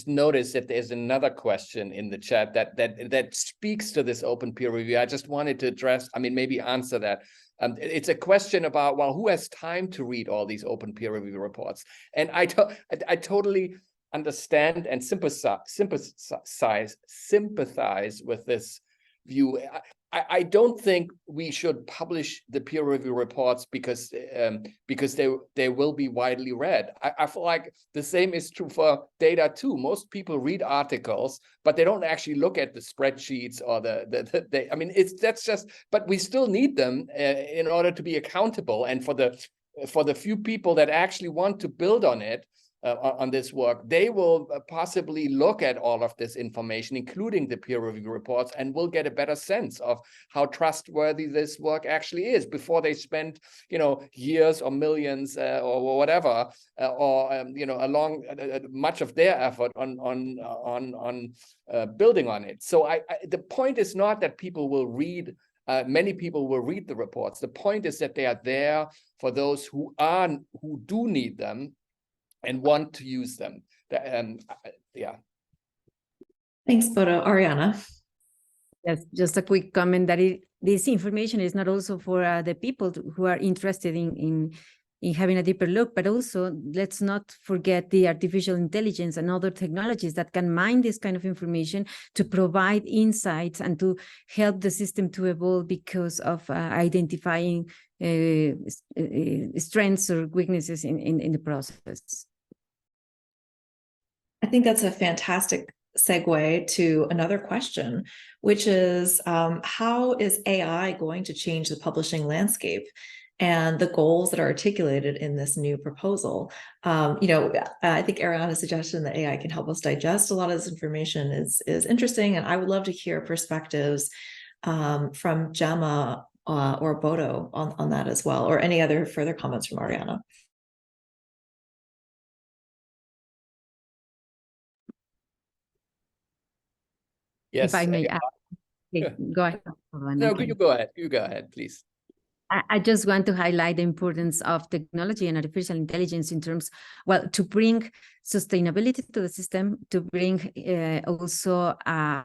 noticed that there's another question in the chat that speaks to this open peer review. I just wanted to address, I mean, maybe answer that. It's a question about, well, who has time to read all these open peer review reports? And I totally understand and sympathize with this view. I don't think we should publish the peer review reports because they will be widely read. I feel like the same is true for data too. Most people read articles, but they don't actually look at the spreadsheets or I mean, that's just. But we still need them in order to be accountable, and for the few people that actually want to build on it. On this work, they will possibly look at all of this information, including the peer review reports, and will get a better sense of how trustworthy this work actually is before they spend, years or millions or whatever, along much of their effort on building on it. So the point is not that people will read. Many people will read the reports. The point is that they are there for those who do need them and want to use them. Yeah. Thanks, Bodo. Arianna. Yes, just a quick comment that this information is not also for the people who are interested in having a deeper look, but also let's not forget the artificial intelligence and other technologies that can mine this kind of information to provide insights and to help the system to evolve because of identifying strengths or weaknesses in the process. I think that's a fantastic segue to another question, which is how is AI going to change the publishing landscape and the goals that are articulated in this new proposal? I think Arianna's suggestion that AI can help us digest a lot of this information is interesting, and I would love to hear perspectives from Gemma or Bodo on that as well, or any other further comments from Arianna. Yes. If I may add, go ahead. No, you go ahead. You go ahead, please. I just want to highlight the importance of technology and artificial intelligence in terms, well, to bring sustainability to the system, to bring also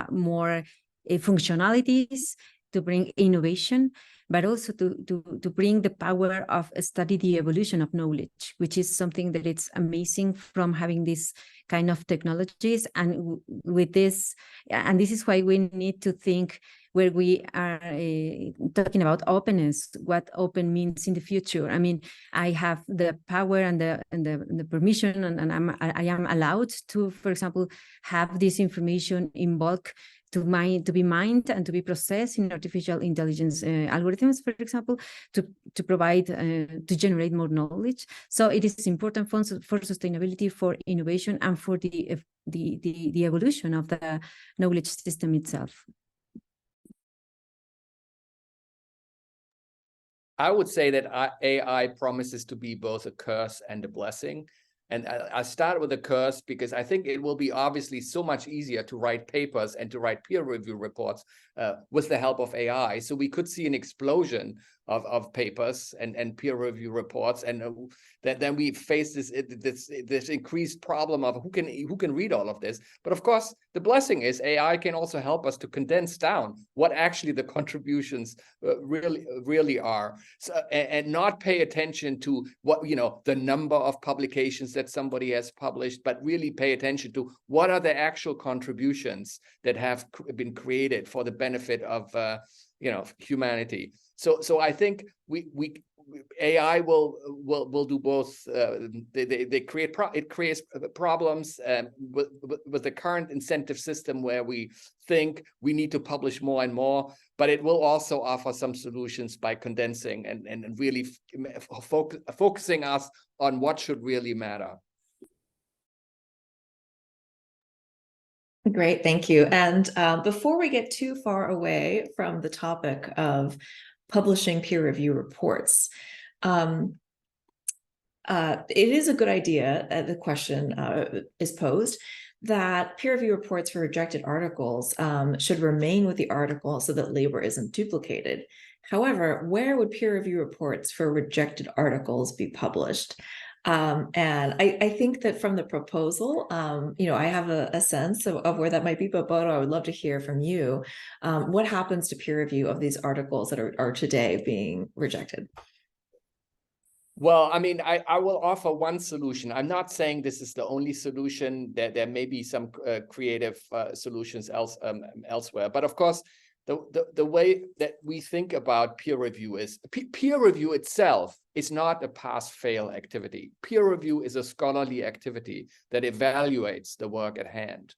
more functionalities, to bring innovation, but also to bring the power of study the evolution of knowledge, which is something that it's amazing from having this kind of technologies. And with this, and this is why we need to think where we are talking about openness, what open means in the future. I mean, I have the power and the permission, and I am allowed to, for example, have this information in bulk to be mined and to be processed in artificial intelligence algorithms, for example, to provide to generate more knowledge. So it is important for sustainability, for innovation, and for the evolution of the knowledge system itself. I would say that AI promises to be both a curse and a blessing. And I start with a curse because I think it will be obviously so much easier to write papers and to write peer review reports with the help of AI. So we could see an explosion of papers and peer review reports, and then we face this increased problem of who can read all of this. But of course, the blessing is AI can also help us to condense down what actually the contributions really are, so, and not pay attention to what the number of publications that somebody has published, but really pay attention to what are the actual contributions that have been created for the benefit of humanity. So I think AI will do both. It creates problems with the current incentive system where we think we need to publish more and more, but it will also offer some solutions by condensing and really focusing us on what should really matter. Great, thank you. And before we get too far away from the topic of publishing peer review reports, it is a good idea, the question is posed, that peer review reports for rejected articles should remain with the article so that labor isn't duplicated. However, where would peer review reports for rejected articles be published? And I think that from the proposal, I have a sense of where that might be, but Bodo, I would love to hear from you. What happens to peer review of these articles that are today being rejected? Well, I mean, I will offer one solution. I'm not saying this is the only solution. There may be some creative solutions elsewhere, but of course, the way that we think about peer review is peer review itself is not a pass-fail activity. Peer review is a scholarly activity that evaluates the work at hand.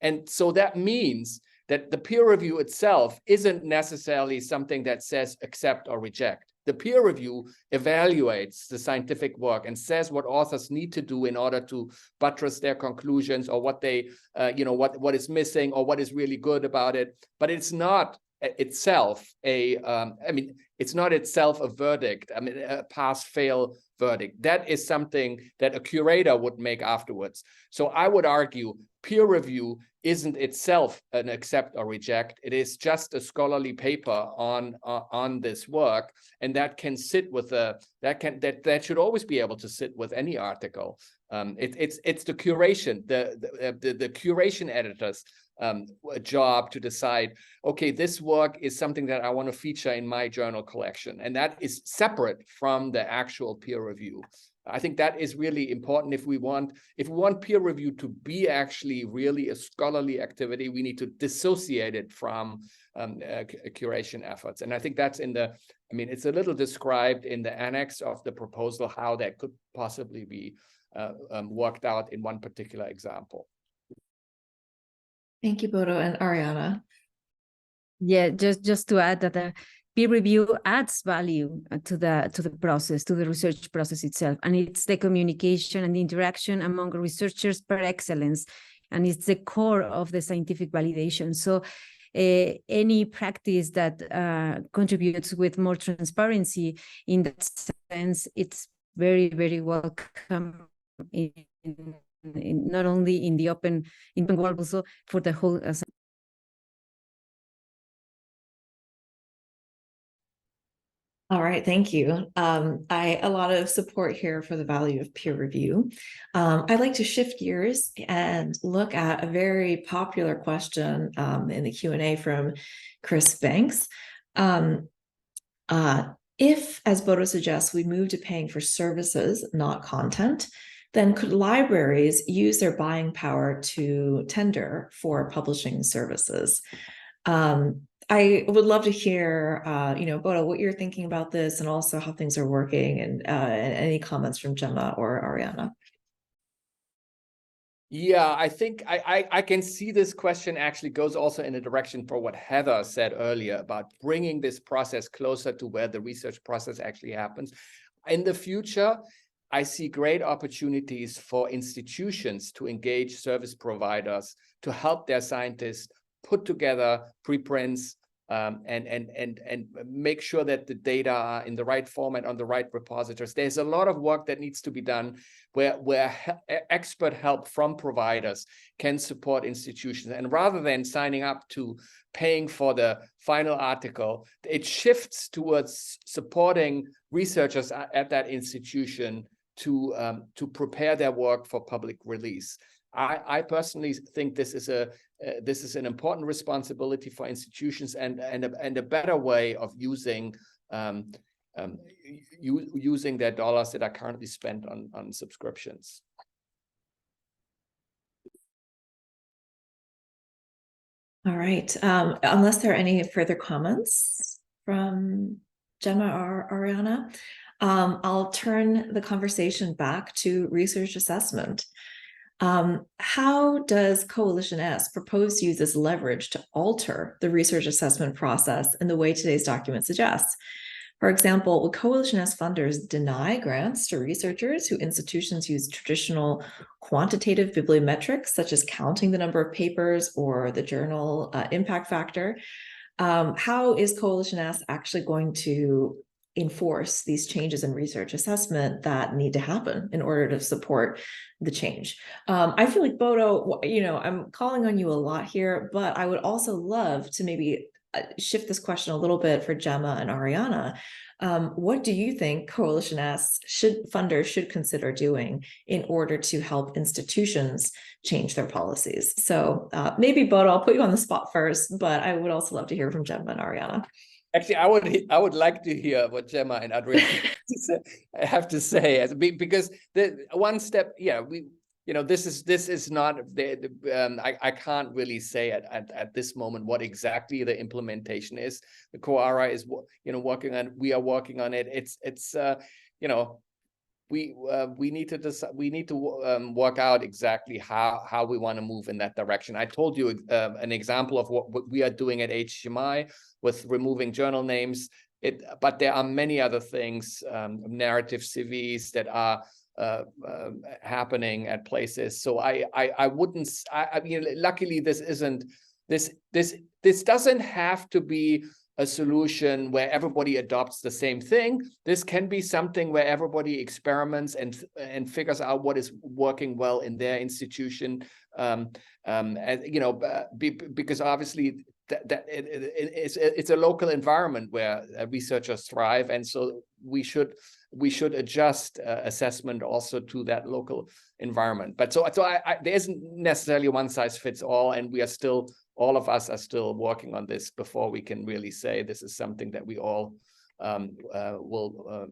And so that means that the peer review itself isn't necessarily something that says accept or reject. The peer review evaluates the scientific work and says what authors need to do in order to buttress their conclusions, or what they, what is missing, or what is really good about it. But it's not itself it's not itself a verdict, a pass-fail verdict. That is something that a curator would make afterwards. So I would argue peer review isn't itself an accept or reject. It is just a scholarly paper on this work, and that can sit with that should always be able to sit with any article. It's the curation, the curation editor's job to decide, okay, this work is something that I want to feature in my journal collection, and that is separate from the actual peer review. I think that is really important. If we want peer review to be actually really a scholarly activity, we need to dissociate it from curation efforts. And I think that's it's a little described in the annex of the proposal how that could possibly be worked out in one particular example. Thank you, Bodo. And Arianna. Yeah, just to add that peer review adds value to the process, to the research process itself, and it's the communication and the interaction among researchers per excellence, and it's the core of the scientific validation. So any practice that contributes with more transparency in that sense, it's very, very welcome in not only in the open world, also for the whole. All right, thank you. A lot of support here for the value of peer review. I'd like to shift gears and look at a very popular question in the Q&A from Chris Banks. If, as Bodo suggests, we move to paying for services, not content, then could libraries use their buying power to tender for publishing services? I would love to hear, Bodo, what you're thinking about this, and also how things are working, and any comments from Gemma or Arianna. Yeah, I think I can see this question actually goes also in a direction for what Heather said earlier about bringing this process closer to where the research process actually happens. In the future, I see great opportunities for institutions to engage service providers to help their scientists put together preprints, and make sure that the data are in the right format on the right repositories. There's a lot of work that needs to be done where expert help from providers can support institutions. And rather than signing up to paying for the final article, it shifts towards supporting researchers at that institution to prepare their work for public release. I personally think this is an important responsibility for institutions and a better way of using using their dollars that are currently spent on subscriptions. All right. Unless there are any further comments from Gemma or Arianna, I'll turn the conversation back to research assessment. How does Coalition S propose to use this leverage to alter the research assessment process in the way today's document suggests? For example, will Coalition S funders deny grants to researchers whose institutions use traditional quantitative bibliometrics, such as counting the number of papers or the journal impact factor? How is Coalition S actually going to enforce these changes in research assessment that need to happen in order to support the change? I feel like, Bodo, I'm calling on you a lot here, but I would also love to maybe shift this question a little bit for Gemma and Arianna. What do you think Coalition S funders should consider doing in order to help institutions change their policies? So maybe, Bodo, I'll put you on the spot first, but I would also love to hear from Gemma and Arianna. Actually, I would like to hear what Gemma and Arianna have to say, because the one step, this is not I can't really say at this moment what exactly the implementation is. The COARA is working on. We are working on it. We need to decide, we need to work out exactly how we want to move in that direction. I told you an example of what we are doing at HMI with removing journal names. But there are many other things, narrative CVs that are happening at places. So I wouldn't. I mean, luckily this isn't. This doesn't have to be a solution where everybody adopts the same thing. This can be something where everybody experiments and figures out what is working well in their institution. Because obviously it's a local environment where researchers thrive, and so we should adjust assessment also to that local environment. But so there isn't necessarily one size fits all, and we are still. All of us are still working on this before we can really say this is something that we all will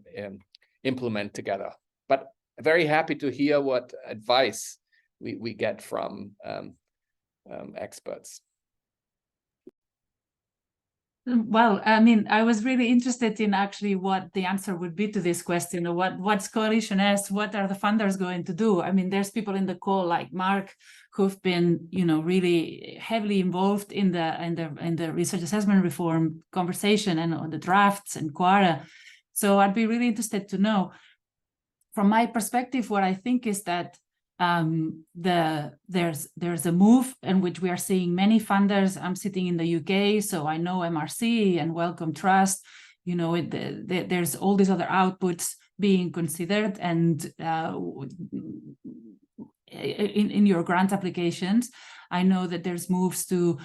implement together. But very happy to hear what advice we get from experts. Well, I mean, I was really interested in actually what the answer would be to this question. What's Coalition S? What are the funders going to do? I mean, there's people in the call like Marc who've been, really heavily involved in the research assessment reform conversation and on the drafts and COARA. So I'd be really interested to know, from my perspective, what I think is that there's a move in which we are seeing many funders. I'm sitting in the UK, so I know MRC and Wellcome Trust. There's all these other outputs being considered, and in your grant applications, I know that there's moves to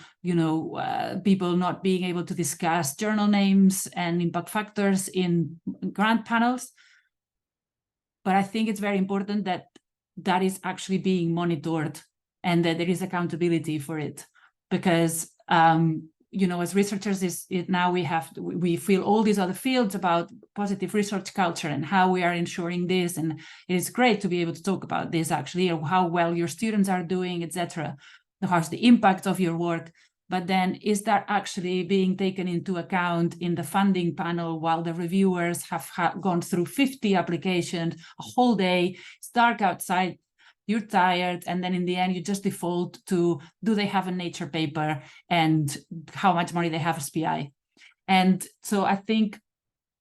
people not being able to discuss journal names and impact factors in grant panels. But I think it's very important that is actually being monitored and that there is accountability for it, because as researchers now we feel all these other fields about positive research culture and how we are ensuring this, and it is great to be able to talk about this actually, or how well your students are doing, etc. How's the impact of your work? But then is that actually being taken into account in the funding panel while the reviewers have gone through 50 applications, a whole day, it's dark outside, you're tired, and then in the end you just default to, do they have a Nature paper and how much money they have SPI? And so I think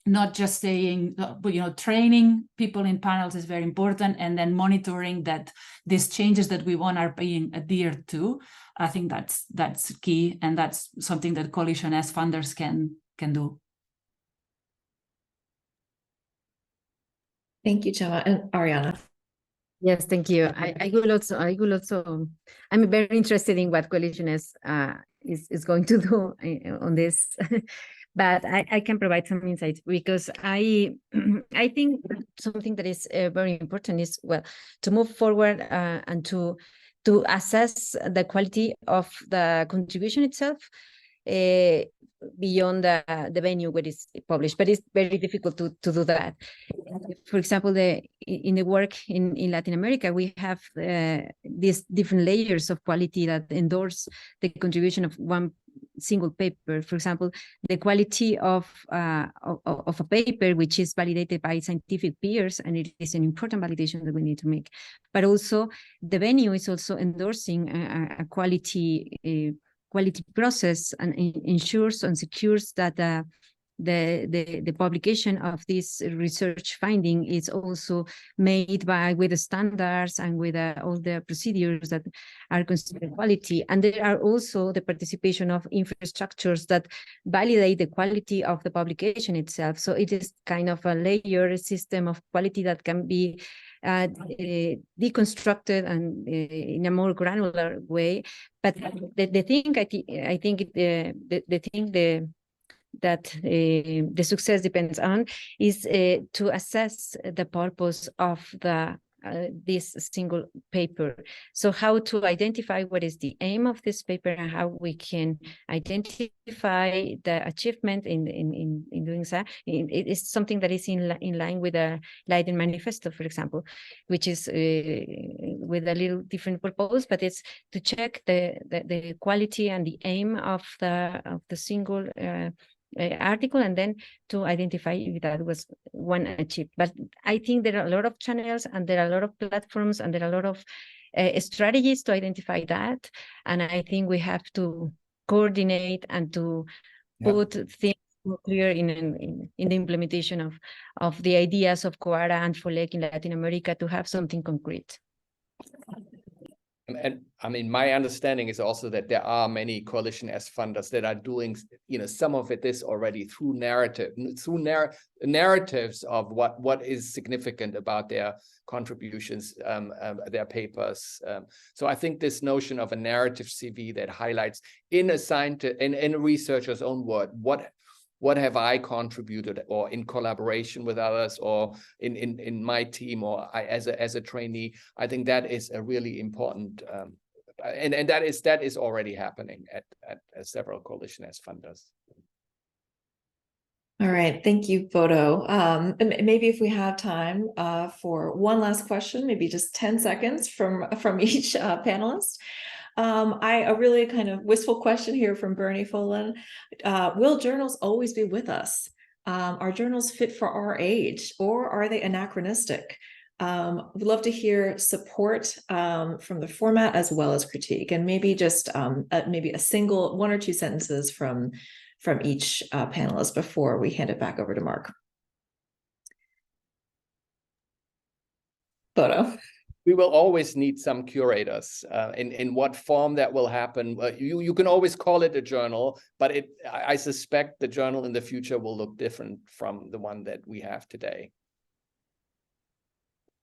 not just saying, but training people in panels is very important, and then monitoring that these changes that we want are being adhered to. I think that's key, and that's something that Coalition S funders can do. Thank you, Gemma. And Arianna. Yes, thank you. I will also. I'm very interested in what Coalition is going to do on this, but I can provide some insights, because I think something that is very important is, well, to move forward and to assess the quality of the contribution itself beyond the venue where it's published, but it's very difficult to do that. For example, in the work in Latin America, we have these different layers of quality that endorse the contribution of one single paper. For example, the quality of a paper which is validated by scientific peers, and it is an important validation that we need to make. But also, the venue is also endorsing a quality process, and ensures and secures that the publication of this research finding is also made with the standards and with all the procedures that are considered quality. And there are also the participation of infrastructures that validate the quality of the publication itself. So it is kind of a layer system of quality that can be deconstructed and in a more granular way. But the thing that the success depends on is to assess the purpose of this single paper. So how to identify what is the aim of this paper, and how we can identify the achievement in doing so. It is something that is in line with the Leiden Manifesto, for example, which is with a little different purpose, but it's to check the quality and the aim of the single article, and then to identify if that was one achieved. But I think there are a lot of channels, and there are a lot of platforms, and there are a lot of strategies to identify that. And I think we have to coordinate and to put things more clear in the implementation of the ideas of COARA and FOLEC in Latin America, to have something concrete. And I mean, my understanding is also that there are many Coalition S funders that are doing, some of this already through narratives of what is significant about their contributions, their papers. So I think this notion of a narrative CV that highlights in a scientist, in a researcher's own word, what have I contributed, or in collaboration with others, or in my team, or as a trainee. I think that is a really important, and that is already happening at several Coalition S funders. All right, thank you, Bodo. Maybe if we have time for one last question, maybe just 10 seconds from each panelist. A really kind of wistful question here from Bernie Folan. Will journals always be with us? Are journals fit for our age, or are they anachronistic? We'd love to hear support from the format as well as critique, and maybe just maybe a single 1 or 2 sentences from each panelist before we hand it back over to Marc. Bodo. We will always need some curators. In what form that will happen, you can always call it a journal, but I suspect the journal in the future will look different from the one that we have today.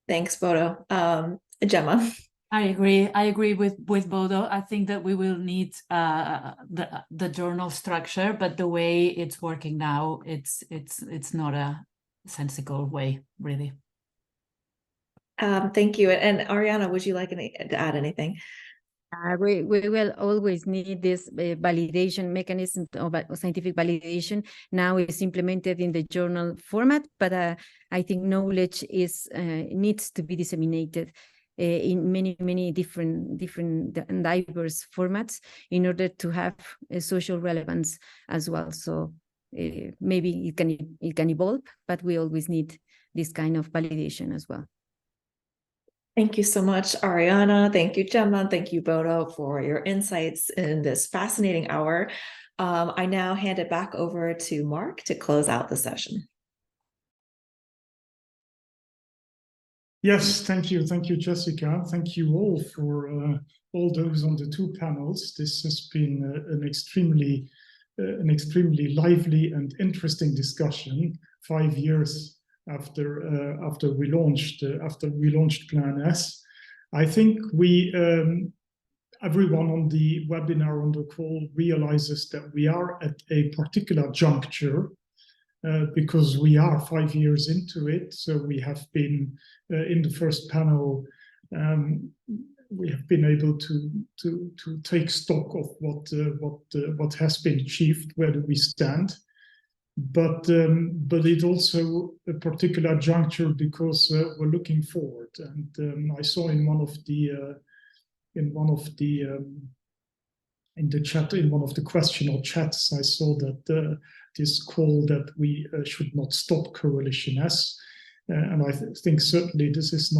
Thanks, Bodo. Gemma. I agree with Bodo. I think that we will need the journal structure, but the way it's working now, it's not a sensible way, really. Thank you. And Arianna, would you like to add anything? We will always need this validation mechanism of scientific validation. Now it's implemented in the journal format, but I think knowledge needs to be disseminated in many different and diverse formats in order to have a social relevance as well. So maybe it can evolve, but we always need this kind of validation as well. Thank you so much, Arianna. Thank you, Gemma. Thank you, Bodo, for your insights in this fascinating hour. I now hand it back over to Marc to close out the session. Yes, thank you, Jessica. Thank you all for all those on the two panels. This has been an extremely lively and interesting discussion. 5 years after we launched Plan S, I think everyone on the webinar, on the call, realizes that we are at a particular juncture. Because we are 5 years into it, so we have been in the first panel. We have been able to take stock of what has been achieved. Where do we stand? But it's also a particular juncture because we're looking forward. And I saw in one of the question or chats, I saw that this call that we should not stop Coalition S, and I think certainly this is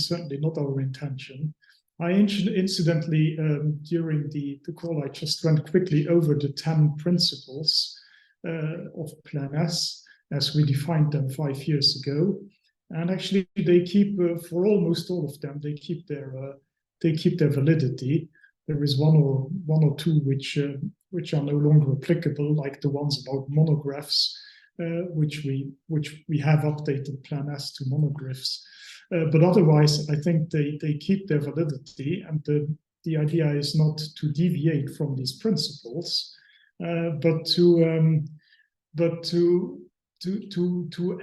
certainly not our intention. I incidentally during the call, I just went quickly over the 10 principles of Plan S as we defined them 5 years ago, and actually they keep for almost all of them they keep their validity. There is one or two which are no longer applicable, like the ones about monographs, which we have updated Plan S to monographs. But otherwise, I think they keep their validity, and the idea is not to deviate from these principles, but to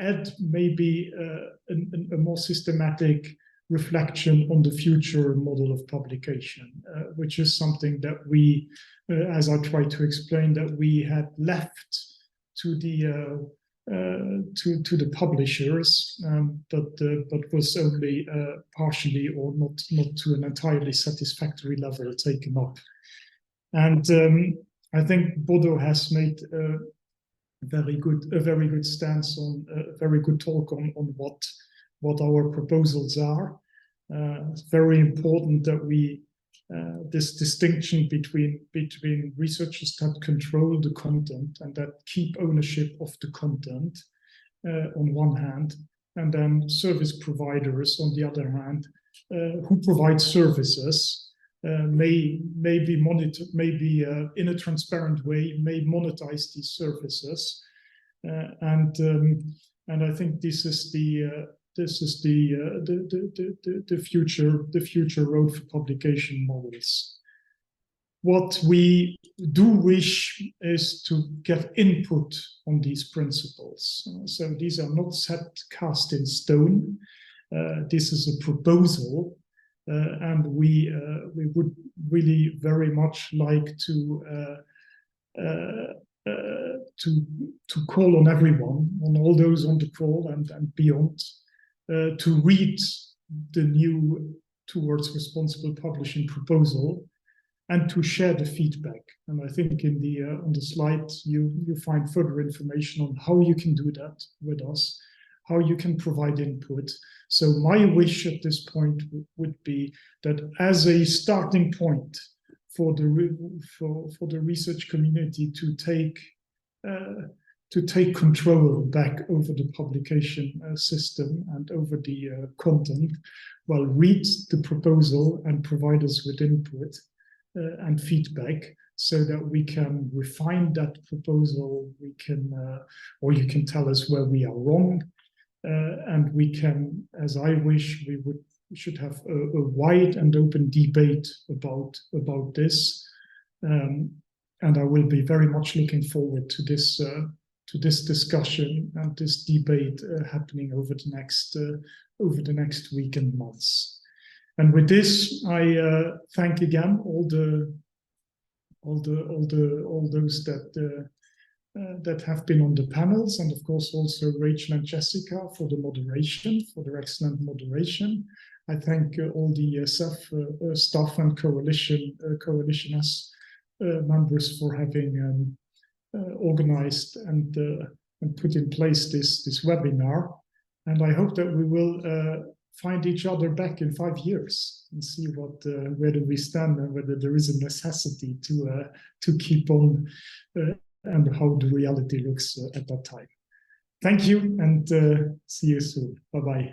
add maybe a more systematic reflection on the future model of publication, which is something that we, as I tried to explain, that we had left to the publishers, but was only partially or not to an entirely satisfactory level taken up. And I think Bodo has made a very good stance on a very good talk on what our proposals are. It's very important that we this distinction between researchers that control the content and that keep ownership of the content on one hand, and then service providers on the other hand, who provide services, may be monitored, maybe in a transparent way, may monetize these services, and I think this is the future road for publication models. What we do wish is to get input on these principles. So these are not cast in stone. This is a proposal, and we would really very much like to call on everyone, on all those on the call and beyond, to read the new Towards Responsible Publishing proposal and to share the feedback. And I think in the on the slide you find further information on how you can do that with us, how you can provide input. So my wish at this point would be that as a starting point for the research community to take control back over the publication system and over the content, well, read the proposal and provide us with input and feedback so that we can refine that proposal. We can, or you can tell us where we are wrong, and we can, as I wish, we should have a wide and open debate about this. And I will be very much looking forward to this discussion and this debate happening over the next week and months. And with this, I thank again all those that have been on the panels, and of course also Rachel and Jessica for the moderation, for their excellent moderation. I thank all the ESF staff and Coalition S members for having organized and put in place this webinar. And I hope that we will find each other back in 5 years and see where do we stand and whether there is a necessity to keep on and how the reality looks at that time. Thank you, and see you soon. Bye-bye.